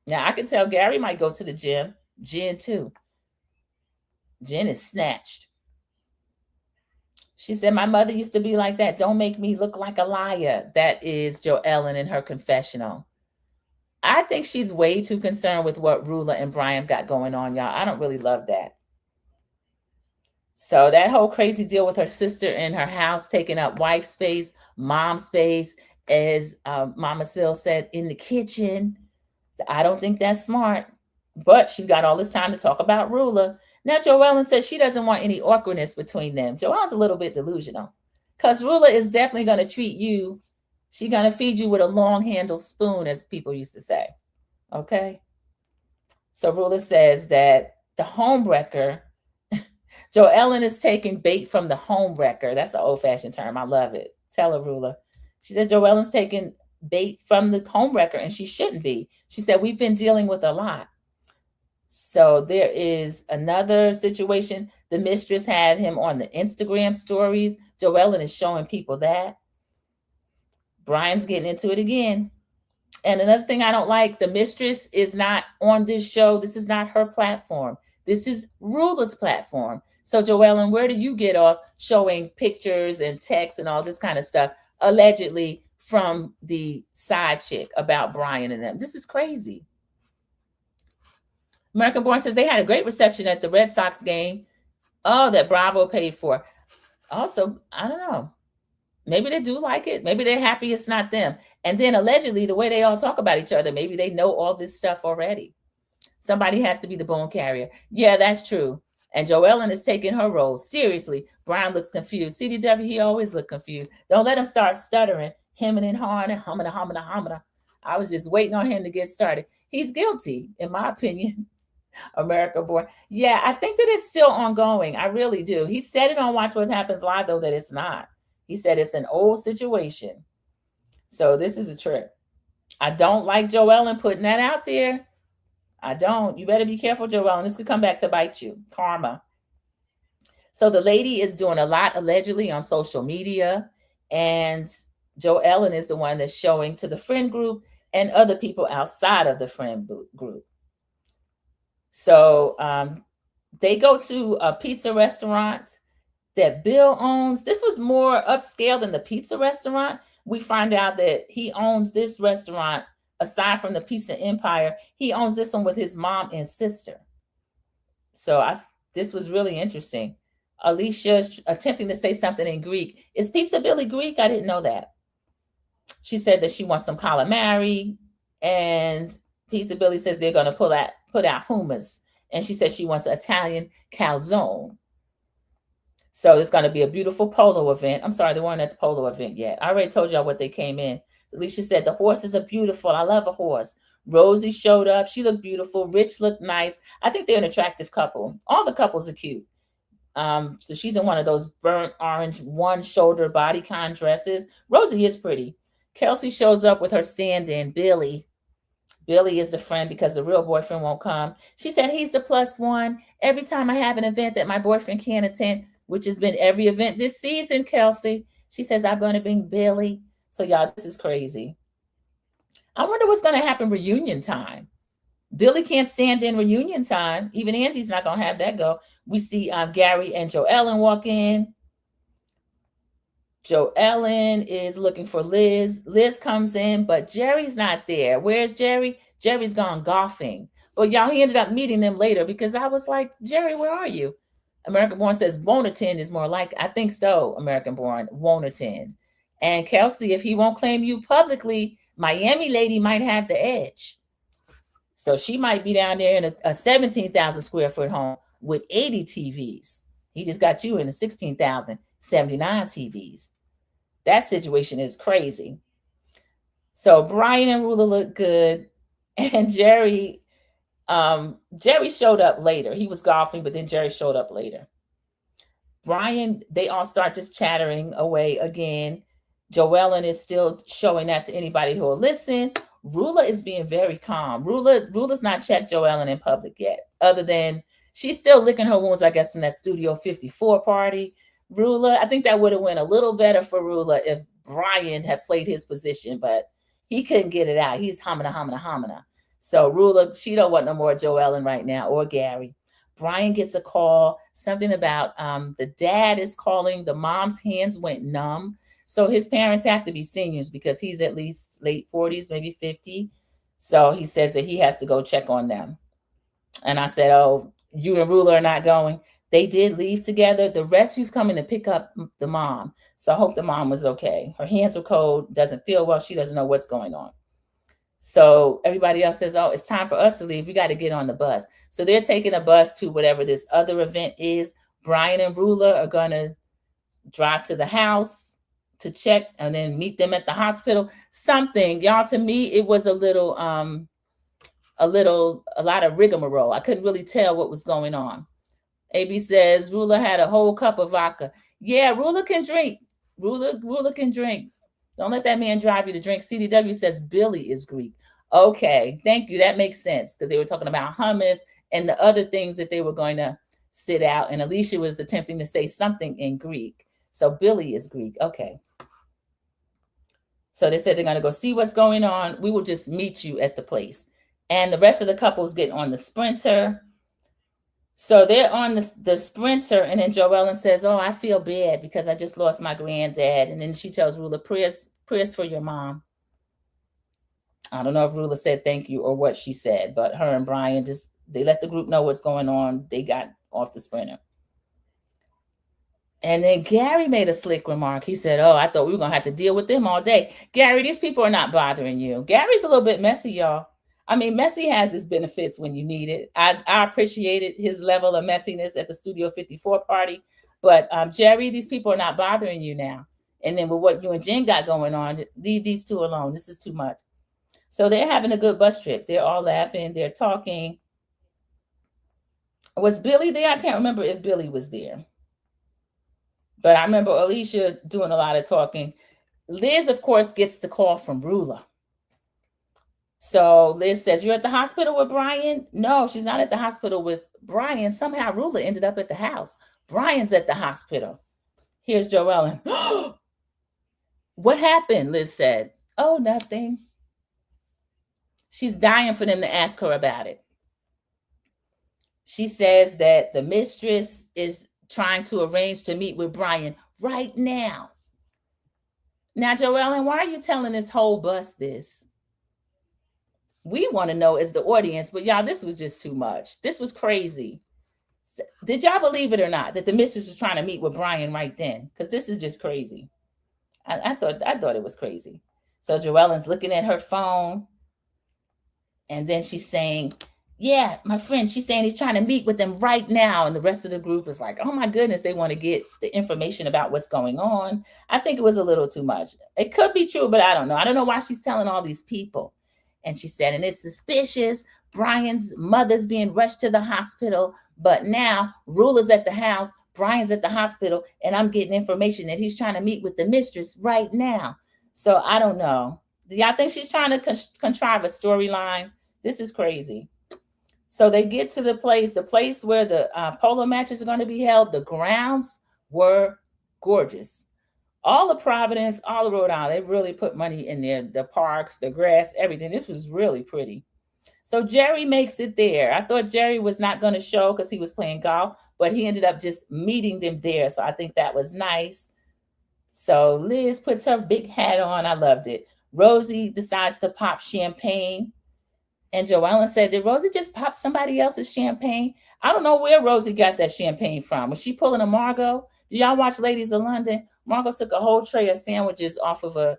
Now, I can tell Gary might go to the gym. Jen, too. Jen is snatched. She said, my mother used to be like that. Don't make me look like a liar. That is Joellen in her confessional. I think she's way too concerned with what Rulla and Brian got going on, y'all. I don't really love that. So that whole crazy deal with her sister in her house, taking up wife space, mom space, as Mama Sil said, in the kitchen. I don't think that's smart. But she's got all this time to talk about Rulla. Now, Joellen says she doesn't want any awkwardness between them. Joellen's a little bit delusional because Rulla is definitely going to treat you. She's going to feed you with a long-handled spoon, as people used to say. Okay? So Rulla says that the homewrecker, Joellen is taking bait from the homewrecker. That's an old-fashioned term. I love it. Tell her, Rulla. She said Joellen's taking bait from the homewrecker, and she shouldn't be. She said, we've been dealing with a lot. So there is another situation. The mistress had him on the Instagram stories. Joellen is showing people that. Brian's getting into it again. And another thing I don't like, the mistress is not on this show. This is not her platform. This is Rulla's platform. So Joellen, where do you get off showing pictures and text and all this kind of stuff, allegedly from the side chick about Brian and them? This is crazy. American Born says they had a great reception at the Red Sox game. Oh, that Bravo paid for. Also, I don't know. Maybe they do like it. Maybe they're happy it's not them. And then allegedly, the way they all talk about each other, maybe they know all this stuff already. Somebody has to be the bone carrier. Yeah, that's true. And Joellen is taking her role seriously. Brian looks confused. CDW, he always look confused. Don't let him start stuttering, hemming and hawing and humming. I was just waiting on him to get started. He's guilty, in my opinion. America Born. Yeah, I think that it's still ongoing. I really do. He said it on Watch What Happens Live, though, that it's not. He said it's an old situation. So this is a trip. I don't like Joellen putting that out there. I don't. You better be careful, Joellen. This could come back to bite you. Karma. So the lady is doing a lot allegedly on social media, and Joe Ellen is the one that's showing to the friend group and other people outside of the friend group. So they go to a pizza restaurant that Bill owns. This was more upscale than the pizza restaurant. We find out that he owns this restaurant aside from the Pizza Empire. He owns this one with his mom and sister. So this was really interesting. Alicia's attempting to say something in Greek. Is Pizza Billy Greek? I didn't know that. She said that she wants some calamari, and Pizza Billy says they're going to put out hummus, and she says she wants Italian calzone. So it's going to be a beautiful polo event. I'm sorry, they weren't at the polo event yet. I already told y'all what they came in. Alicia said the horses are beautiful. I love a horse. Rosie showed up. She looked beautiful. Rich looked nice. I think they're an attractive couple. All the couples are cute. So she's in one of those burnt orange one shoulder bodycon dresses. Rosie is pretty. Kelsey shows up with her stand-in, Billy. Billy is the friend because the real boyfriend won't come. She said he's the plus one. Every time I have an event that my boyfriend can't attend, which has been every event this season, Kelsey, she says, I'm going to bring Billy. So y'all, this is crazy. I wonder what's going to happen reunion time. Billy can't stand in reunion time. Even Andy's not going to have that go. We see Gary and Joe Ellen walk in. Joe Ellen is looking for Liz. Liz comes in, but Jerry's not there. Where's Jerry? Jerry's gone golfing. But y'all, he ended up meeting them later because I was like, Jerry, where are you? American Born says won't attend is more like, I think so, American Born, won't attend. And Kelsey, if he won't claim you publicly, Miami lady might have the edge. So she might be down there in a 17,000 square foot home with 80 TVs. He just got you in a 16,079 TVs. That situation is crazy. So Brian and Rulla look good. And Jerry showed up later. He was golfing, but then Jerry showed up later. Brian, they all start just chattering away again. Joellen is still showing that to anybody who will listen. Rulla is being very calm. Rulla's not checked Joellen in public yet, other than she's still licking her wounds, I guess, from that Studio 54 party. Rulla, I think that would have went a little better for Rulla if Brian had played his position, but he couldn't get it out. He's hamina. So Rulla, she don't want no more Joellen right now, or Gary. Brian gets a call, something about the dad is calling, the mom's hands went numb. So his parents have to be seniors because he's at least late 40s, maybe 50. So he says that he has to go check on them. And I said, oh, you and Rulla are not going. They did leave together. The rescue's coming to pick up the mom. So I hope the mom was okay. Her hands are cold, doesn't feel well. She doesn't know what's going on. So everybody else says, oh, it's time for us to leave. We got to get on the bus. So they're taking a bus to whatever this other event is. Brian and Rulla are going to drive to the house to check and then meet them at the hospital. Something, y'all, to me, it was a lot of rigmarole. I couldn't really tell what was going on. AB says Rulla had a whole cup of vodka. Yeah, Rulla can drink. Rulla can drink. Don't let that man drive you to drink. CDW says Billy is Greek. Okay, thank you. That makes sense because they were talking about hummus and the other things that they were going to sit out. And Alicia was attempting to say something in Greek. So Billy is Greek. Okay. So they said they're going to go see what's going on. We will just meet you at the place. And the rest of the couples get on the Sprinter. So they're on the Sprinter, and then Joellen says, oh, I feel bad because I just lost my granddad. And then she tells Rulla, prayers for your mom. I don't know if Rulla said thank you or what she said, but her and Brian they let the group know what's going on. They got off the Sprinter. And then Gary made a slick remark. He said, oh, I thought we were going to have to deal with them all day. Gary, these people are not bothering you. Gary's a little bit messy, y'all. I mean, messy has its benefits when you need it. I appreciated his level of messiness at the Studio 54 party. But Jerry, these people are not bothering you now. And then with what you and Jen got going on, leave these two alone. This is too much. So they're having a good bus trip. They're all laughing. They're talking. Was Billy there? I can't remember if Billy was there. But I remember Alicia doing a lot of talking. Liz, of course, gets the call from Rulla. So Liz says, you're at the hospital with Brian? No, she's not at the hospital with Brian. Somehow Rulla ended up at the house. Brian's at the hospital. Here's Joellen. What happened? Liz said. Oh, nothing. She's dying for them to ask her about it. She says that the mistress is trying to arrange to meet with Brian right now. Now, Joellen, why are you telling this whole bus this? We want to know as the audience, but y'all, this was just too much. This was crazy. Did y'all believe it or not that the mistress was trying to meet with Brian right then? Because this is just crazy. I thought it was crazy. So Joellen's looking at her phone, and then she's saying, yeah, my friend, she's saying he's trying to meet with them right now. And the rest of the group is like, oh my goodness, they want to get the information about what's going on. I think it was a little too much. It could be true, but I don't know. I don't know why she's telling all these people. And she said, and it's suspicious. Brian's mother's being rushed to the hospital, but now Rulla's at the house, Brian's at the hospital, and I'm getting information that he's trying to meet with the mistress right now. So I don't know. Do y'all think she's trying to contrive a storyline? This is crazy. So they get to the place where the polo matches are going to be held. The grounds were gorgeous. All of Providence, all of Rhode Island, they really put money in there. The parks, the grass, everything. This was really pretty. So Jerry makes it there. I thought Jerry was not going to show because he was playing golf, but he ended up just meeting them there. So I think that was nice. So Liz puts her big hat on. I loved it. Rosie decides to pop champagne. And Joellen said, did Rosie just pop somebody else's champagne? I don't know where Rosie got that champagne from. Was she pulling a Margot? Do y'all watch Ladies of London? Margot took a whole tray of sandwiches off of a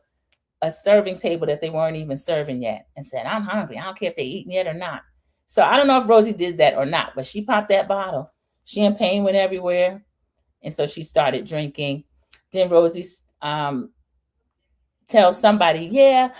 serving table that they weren't even serving yet and said, I'm hungry. I don't care if they eating yet or not. So I don't know if Rosie did that or not, but she popped that bottle. Champagne went everywhere. And so she started drinking. Then Rosie tells somebody, yeah,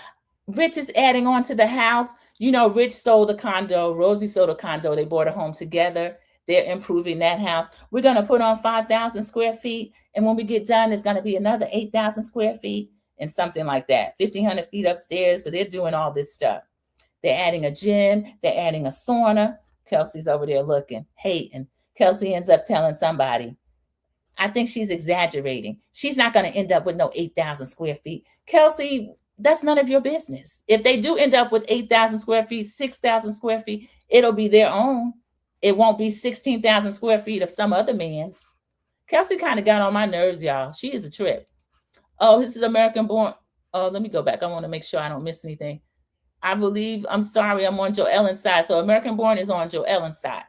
Rich is adding on to the house. You know, Rich sold a condo. Rosie sold a condo. They bought a home together. They're improving that house. We're going to put on 5,000 square feet. And when we get done, it's going to be another 8,000 square feet and something like that. 1,500 feet upstairs. So they're doing all this stuff. They're adding a gym. They're adding a sauna. Kelsey's over there looking, hating. Kelsey ends up telling somebody, I think she's exaggerating. She's not going to end up with no 8,000 square feet. Kelsey, that's none of your business. If they do end up with 8,000 square feet, 6,000 square feet, it'll be their own. It won't be 16,000 square feet of some other man's. Kelsey kind of got on my nerves, y'all. She is a trip. Oh, this is American Born. Oh, let me go back. I want to make sure I don't miss anything. I believe, I'm sorry, I'm on Joellen's side. So American Born is on Joellen's side.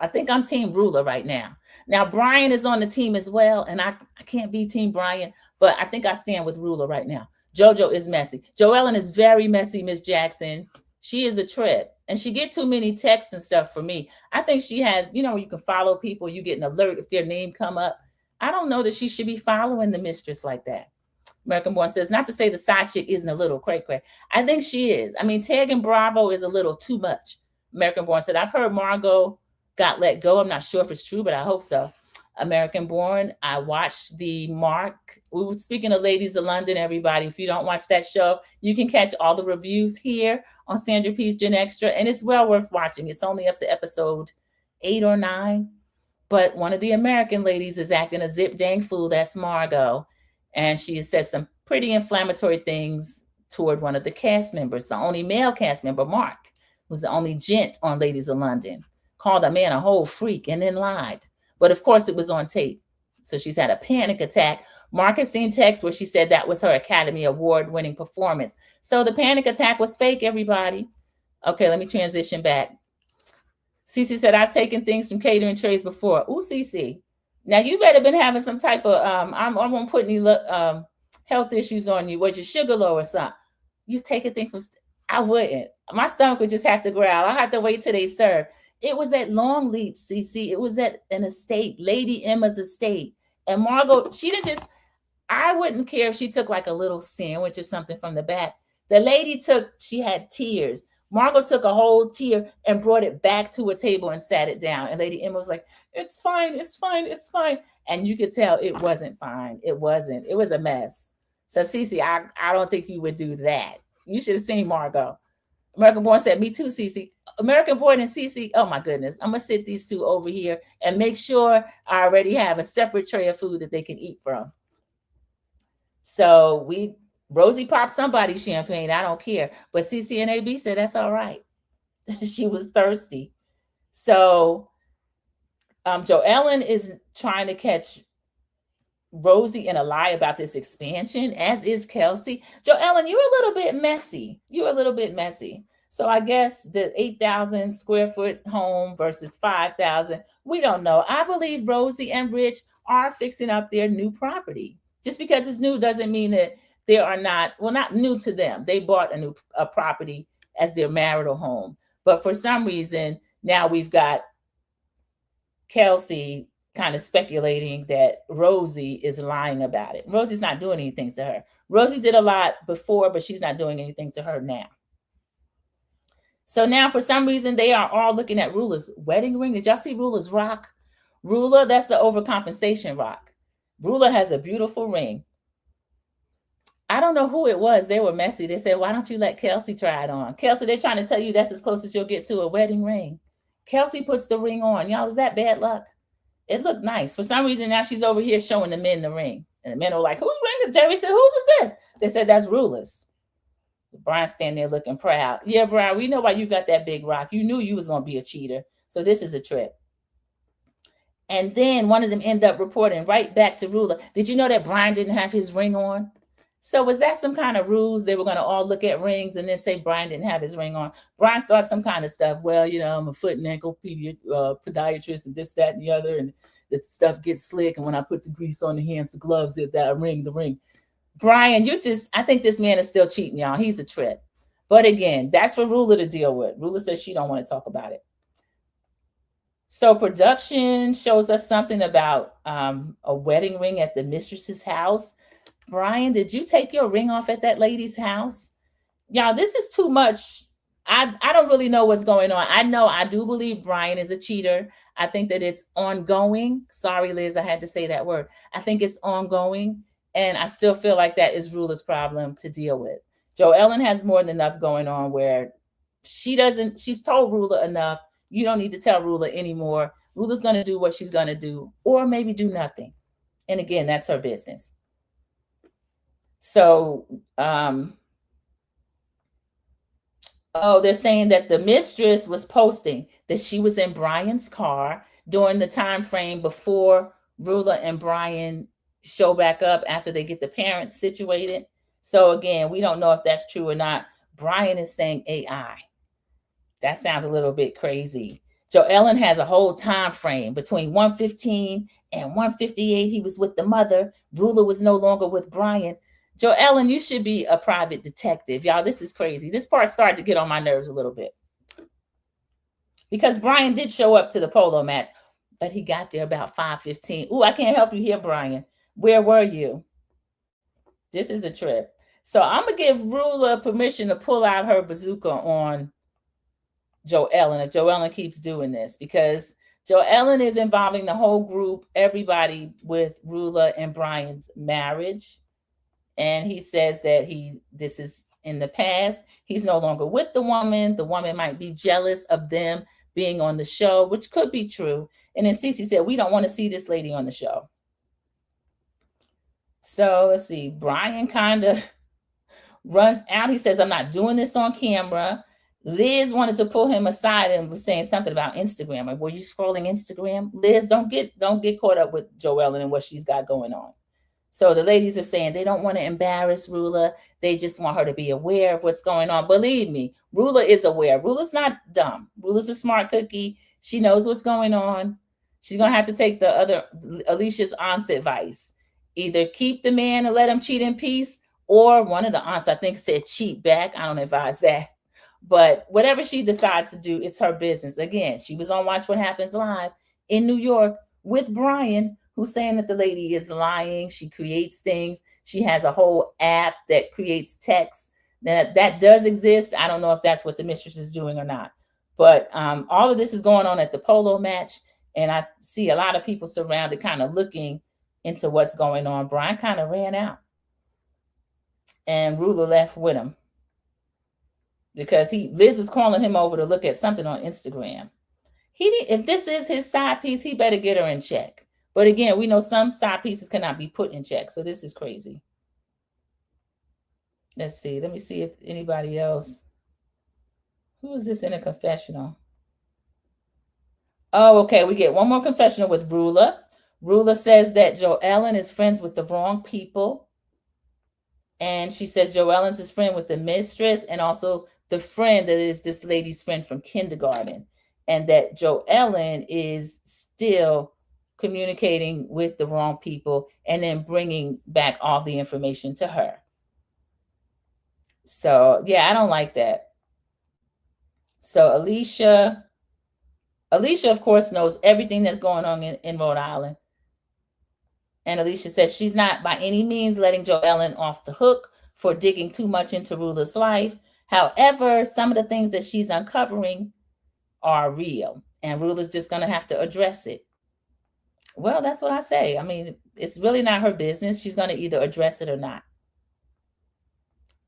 I think I'm Team Rulla right now. Now, Brian is on the team as well, and I can't be Team Brian, but I think I stand with Rulla right now. JoJo is messy. Joellen is very messy, Miss Jackson. She is a trip, and she get too many texts and stuff for me. I think she has, you know, you can follow people, you get an alert if their name come up. I don't know that she should be following the mistress like that. American Born says, not to say the side chick isn't a little cray-cray. I think she is. I mean, Tag and Bravo is a little too much. American Born said, I've heard Margot got let go. I'm not sure if it's true, but I hope so. American Born, I watched the Mark. We were speaking of Ladies of London, everybody. If you don't watch that show, you can catch all the reviews here on Sandra P's Gen Extra, and it's well worth watching. It's only up to episode 8 or 9, but one of the American ladies is acting a zip dang fool. That's Margot, and she has said some pretty inflammatory things toward one of the cast members, the only male cast member, Mark, who's the only gent on Ladies of London, called a man a whole freak and then lied. But of course, it was on tape. So she's had a panic attack. Mark has seen texts where she said that was her Academy Award-winning performance. So the panic attack was fake, everybody. Okay, let me transition back. Cece said, I've taken things from catering trays before. Ooh, Cece. Now, you better been having some type of, I won't put any health issues on you. Was you sugar low or something? You take a thing from, I wouldn't. My stomach would just have to growl. I have to wait till they serve. It was at Longleat, CC. It was at an estate, Lady Emma's estate. And Margot, she didn't just, I wouldn't care if she took like a little sandwich or something from the back. The lady took, she had tears. Margot took a whole tear and brought it back to a table and sat it down. And Lady Emma was like, it's fine, it's fine, it's fine. And you could tell it wasn't fine. It wasn't. It was a mess. So, Cece, I don't think you would do that. You should have seen Margot. American Born said, me too, Cece. American Born and Cece, oh my goodness. I'm going to sit these two over here and make sure I already have a separate tray of food that they can eat from. So Rosie popped somebody's champagne. I don't care. But Cece and AB said, that's all right. She was thirsty. So Joellen is trying to catch Rosie in a lie about this expansion, as is Kelsey. Joellen, you're a little bit messy. So I guess the 8,000 square foot home versus 5,000, we don't know. I believe Rosie and Rich are fixing up their new property. Just because it's new doesn't mean that they are not new to them. They bought a property as their marital home. But for some reason, now we've got Kelsey kind of speculating that Rosie is lying about it. Rosie's not doing anything to her. Rosie did a lot before, but she's not doing anything to her now. So now for some reason, they are all looking at Rulla's wedding ring. Did y'all see Rulla's rock? Rulla, that's the overcompensation rock. Rulla has a beautiful ring. I don't know who it was. They were messy. They said, why don't you let Kelsey try it on? Kelsey, they're trying to tell you that's as close as you'll get to a wedding ring. Kelsey puts the ring on. Y'all, is that bad luck? It looked nice. For some reason, now she's over here showing the men the ring. And the men are like, whose ring is Jerry said, whose is this? They said, that's Rulla's. Brian's standing there looking proud. Yeah, Brian, we know why you got that big rock. You knew you was going to be a cheater. So this is a trip. And then one of them ended up reporting right back to Rulla. Did you know that Brian didn't have his ring on? So was that some kind of ruse? They were going to all look at rings and then say Brian didn't have his ring on. Brian started some kind of stuff. Well, I'm a foot and ankle podiatrist and this, that, and the other. And the stuff gets slick. And when I put the grease on the hands, the gloves, the ring. Brian, I think this man is still cheating, y'all. He's a trip. But again, that's for Rulla to deal with. Rulla says she don't want to talk about it. So production shows us something about a wedding ring at the mistress's house. Brian, did you take your ring off at that lady's house? Y'all, this is too much. I don't really know what's going on. I do believe Brian is a cheater. I think that it's ongoing. Sorry, Liz, I had to say that word. I think it's ongoing. And I still feel like that is Rulla's problem to deal with. Joellen has more than enough going on where she's told Rulla enough. You don't need to tell Rulla anymore. Rulla's going to do what she's going to do, or maybe do nothing. And again, that's her business. So, they're saying that the mistress was posting that she was in Brian's car during the time frame before Rulla and Brian show back up after they get the parents situated. So again, we don't know if that's true or not. Brian is saying AI. That sounds a little bit crazy. Joellen has a whole time frame between 1:15 and 1:58. He was with the mother. Rulla was no longer with Brian. Joellen, you should be a private detective. Y'all, this is crazy. This part started to get on my nerves a little bit. Because Brian did show up to the polo match, but he got there about 5:15. Ooh, I can't help you here, Brian. Where were you? This is a trip. So I'm going to give Rulla permission to pull out her bazooka on Joellen if Joellen keeps doing this, because Joellen is involving the whole group, everybody, with Rulla and Brian's marriage. And he says that this is in the past. He's no longer with the woman. The woman might be jealous of them being on the show, which could be true. And then Cece said, we don't want to see this lady on the show. So let's see. Brian kind of runs out. He says, I'm not doing this on camera. Liz wanted to pull him aside and was saying something about Instagram. Like, were you scrolling Instagram? Liz, don't get caught up with Joellen and what she's got going on. So the ladies are saying they don't want to embarrass Rulla. They just want her to be aware of what's going on. Believe me, Rulla is aware. Rulla's not dumb. Rulla's a smart cookie. She knows what's going on. She's going to have to take the other Alicia's aunt's advice. Either keep the man and let him cheat in peace, or one of the aunts, I think, said cheat back. I don't advise that. But whatever she decides to do, it's her business. Again, she was on Watch What Happens Live in New York with Brian, who's saying that the lady is lying. She creates things. She has a whole app that creates text. That does exist. I don't know if that's what the mistress is doing or not. But all of this is going on at the polo match. And I see a lot of people surrounded kind of looking into what's going on. Brian kind of ran out. And Rulla left with him. because Liz was calling him over to look at something on Instagram. If this is his side piece, he better get her in check. But again, we know some side pieces cannot be put in check. So this is crazy. Let's see. Let me see if anybody else. Who is this in a confessional? Oh, okay. We get one more confessional with Rulla. Rulla says that Joellen is friends with the wrong people. And she says Joellen's is friend with the mistress and also the friend that is this lady's friend from kindergarten. And that Joellen is still communicating with the wrong people and then bringing back all the information to her. So, yeah, I don't like that. So Alicia, of course, knows everything that's going on in Rhode Island. And Alicia says she's not by any means letting Joellen off the hook for digging too much into Rulla's life. However, some of the things that she's uncovering are real, and Rulla's just going to have to address it. Well, that's what I say. I mean, it's really not her business. She's going to either address it or not.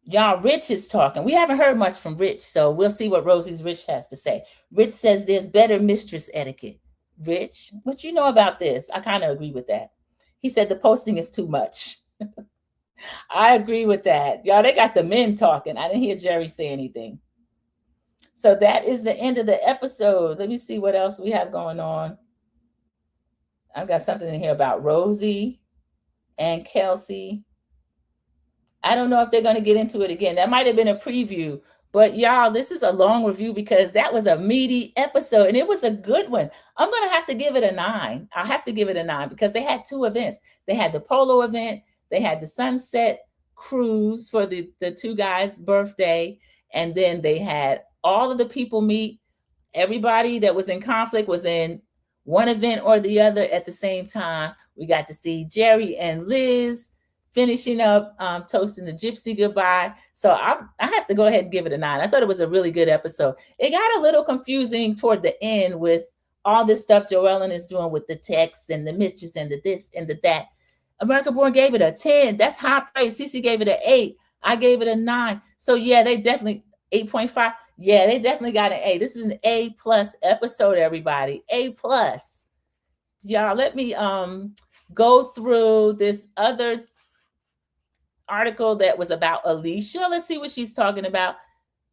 Y'all, Rich is talking. We haven't heard much from Rich, so we'll see what Rosie's Rich has to say. Rich says there's better mistress etiquette. Rich, what you know about this? I kind of agree with that. He said the posting is too much. I agree with that. Y'all, they got the men talking. I didn't hear Jerry say anything. So that is the end of the episode. Let me see what else we have going on. I've got something in here about Rosie and Kelsey. I don't know if they're going to get into it again. That might have been a preview. But y'all, this is a long review because that was a meaty episode and it was a good one. I'm going to have to give it a 9. I'll have to give it a 9 because they had 2 events. They had the polo event. They had the sunset cruise for the 2 guys' birthday. And then they had all of the people meet. Everybody that was in conflict was in one event or the other at the same time. We got to see Jerry and Liz finishing up, toasting the gypsy goodbye. So I have to go ahead and give it a 9. I thought it was a really good episode. It got a little confusing toward the end with all this stuff Joellen is doing with the text and the mistress and the this and the that. America Born gave it a 10. That's high praise. Cece gave it an 8. I gave it a 9. So yeah, they definitely 8.5. Yeah, they definitely got an A. This is an A+ episode, everybody. A+. Y'all, let me go through this other article that was about Alicia. Let's see what she's talking about.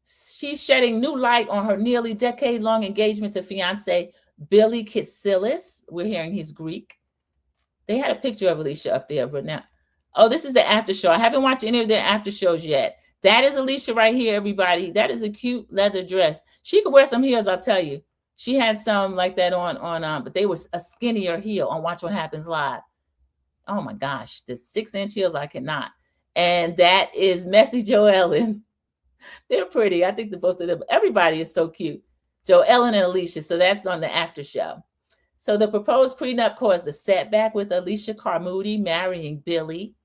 She's shedding new light on her nearly decade-long engagement to fiance Billy Kitsilis. We're hearing he's Greek. They had a picture of Alicia up there, but now, oh, this is the after show. I haven't watched any of their after shows yet. That is Alicia right here, everybody. That is a cute leather dress. She could wear some heels, I'll tell you. She had some like that on but they was a skinnier heel on Watch What Happens Live. Oh my gosh, the 6-inch heels, I cannot. And that is Messy Joellen. They're pretty. I think the both of them, everybody is so cute. Joellen and Alicia. So that's on the after show. So the proposed prenup caused a setback with Alicia Carmody marrying Billy.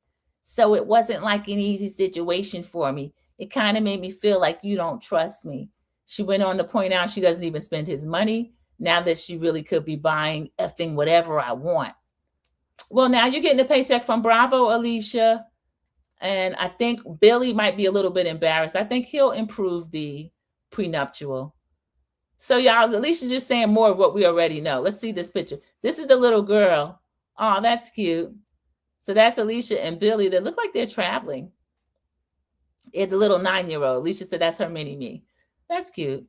So it wasn't like an easy situation for me. It kind of made me feel like you don't trust me. She went on to point out she doesn't even spend his money now that she really could be buying effing whatever I want. Well, now you're getting a paycheck from Bravo, Alicia. And I think Billy might be a little bit embarrassed. I think he'll improve the prenuptial. So y'all, Alicia's just saying more of what we already know. Let's see this picture. This is the little girl. Oh, that's cute. So that's Alicia and Billy. They look like they're traveling. It's the little 9-year-old. Alicia said that's her mini-me. That's cute.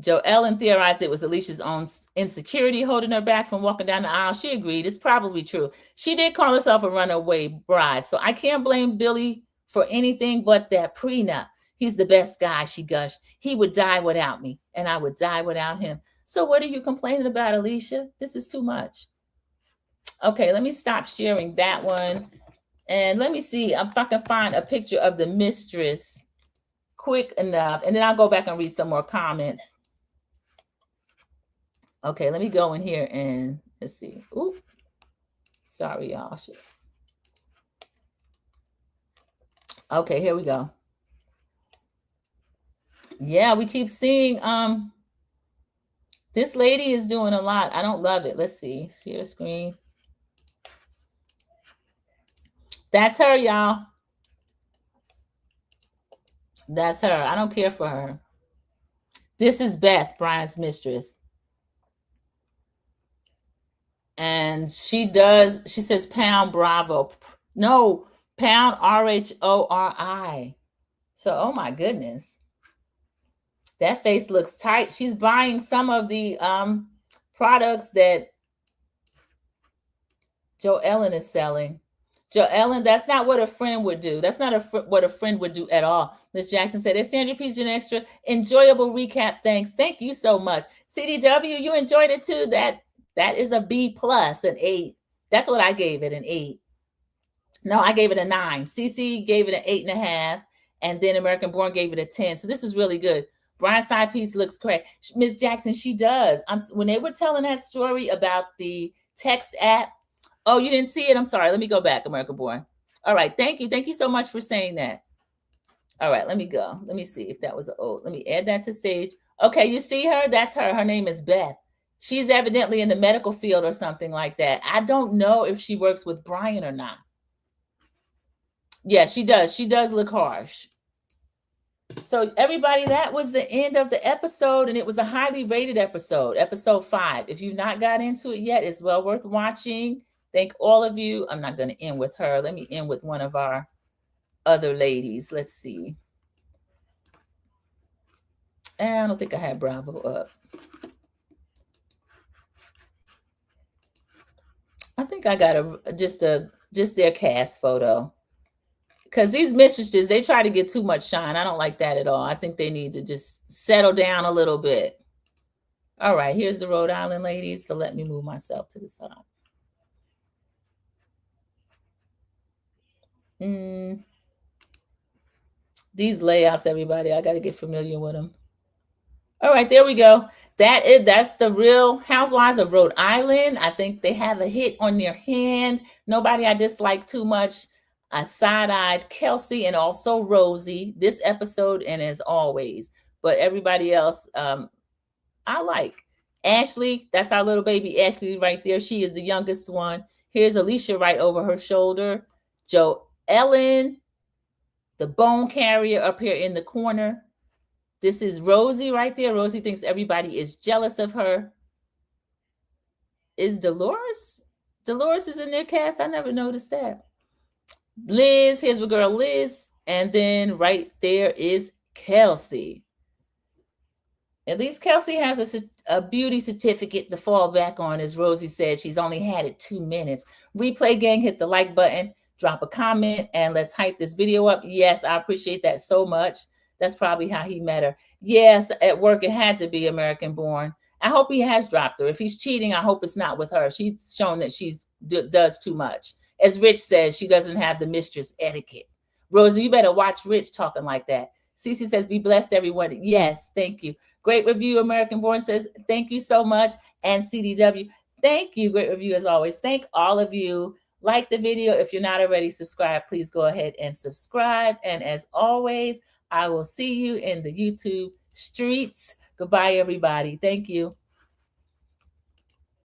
Joellen theorized it was Alicia's own insecurity holding her back from walking down the aisle. She agreed. It's probably true. She did call herself a runaway bride. So I can't blame Billy for anything but that prenup. He's the best guy, she gushed. He would die without me, and I would die without him. So what are you complaining about, Alicia? This is too much. Okay, let me stop sharing that one. And let me see if I can find a picture of the mistress quick enough. And then I'll go back and read some more comments. Okay, let me go in here and let's see. Ooh, sorry, y'all. Okay, here we go. Yeah, we keep seeing this lady is doing a lot. I don't love it. Let's see. Share screen. That's her, y'all. That's her. I don't care for her. This is Beth, Brian's mistress. And she says pound Bravo. No, pound RHORI. So, oh my goodness. That face looks tight. She's buying some of the products that Joe Ellen is selling. Joe Ellen, that's not what a friend would do. That's not what a friend would do at all. Miss Jackson said, it's Sandra P's Gen Extra. Enjoyable recap. Thanks. Thank you so much. CDW, you enjoyed it too. That is a B plus, an 8. That's what I gave it, an 8. No, I gave it a 9. CC gave it an 8.5. And then American Born gave it a 10. So this is really good. Brian's side piece looks correct. Miss Jackson, she does. When they were telling that story about the text app, oh, you didn't see it? I'm sorry. Let me go back, American Born. All right. Thank you. Thank you so much for saying that. All right. Let me go. Let me see if that was let me add that to stage. Okay. You see her? That's her. Her name is Beth. She's evidently in the medical field or something like that. I don't know if she works with Brian or not. Yeah, she does. She does look harsh. So everybody, that was the end of the episode, and it was a highly rated episode, episode 5. If you've not got into it yet, it's well worth watching. Thank all of you. I'm not going to end with her. Let me end with one of our other ladies. Let's see. I don't think I had Bravo up. I think I got just their cast photo. Because these mistresses, they try to get too much shine. I don't like that at all. I think they need to just settle down a little bit. All right, here's the Rhode Island ladies. So let me move myself to the side. These layouts, everybody, I got to get familiar with them. All right, there we go. That's the Real Housewives of Rhode Island. I think they have a hit on their hand. Nobody I dislike too much. I side-eyed Kelsey and also Rosie this episode, and as always. But everybody else, I like. Ashley, that's our little baby Ashley right there. She is the youngest one. Here's Alicia right over her shoulder. Joe Ellen, the bone carrier up here in the corner. This is Rosie right there. Rosie thinks everybody is jealous of her. Is Dolores? Dolores is in their cast? I never noticed that. Liz, here's my girl Liz. And then right there is Kelsey. At least Kelsey has a beauty certificate to fall back on. As Rosie said, she's only had it 2 minutes. Replay gang, hit the like button, drop a comment, and let's hype this video up. Yes, I appreciate that so much. That's probably how he met her. Yes, at work it had to be American Born. I hope he has dropped her. If he's cheating, I hope it's not with her. She's shown that she does too much. As Rich says, she doesn't have the mistress etiquette. Rosie, you better watch Rich talking like that. Cece says, be blessed, everyone. Yes, thank you. Great review. American Born says, thank you so much. And CDW, thank you. Great review as always. Thank all of you. Like the video. If you're not already subscribed, please go ahead and subscribe. And as always, I will see you in the YouTube streets. Goodbye, everybody. Thank you.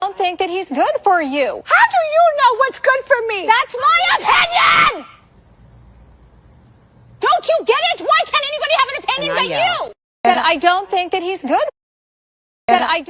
I don't think that he's good for you. How do you know what's good for me? That's my opinion! Don't you get it? Why can't anybody have an opinion but you? That I don't think that he's good. That I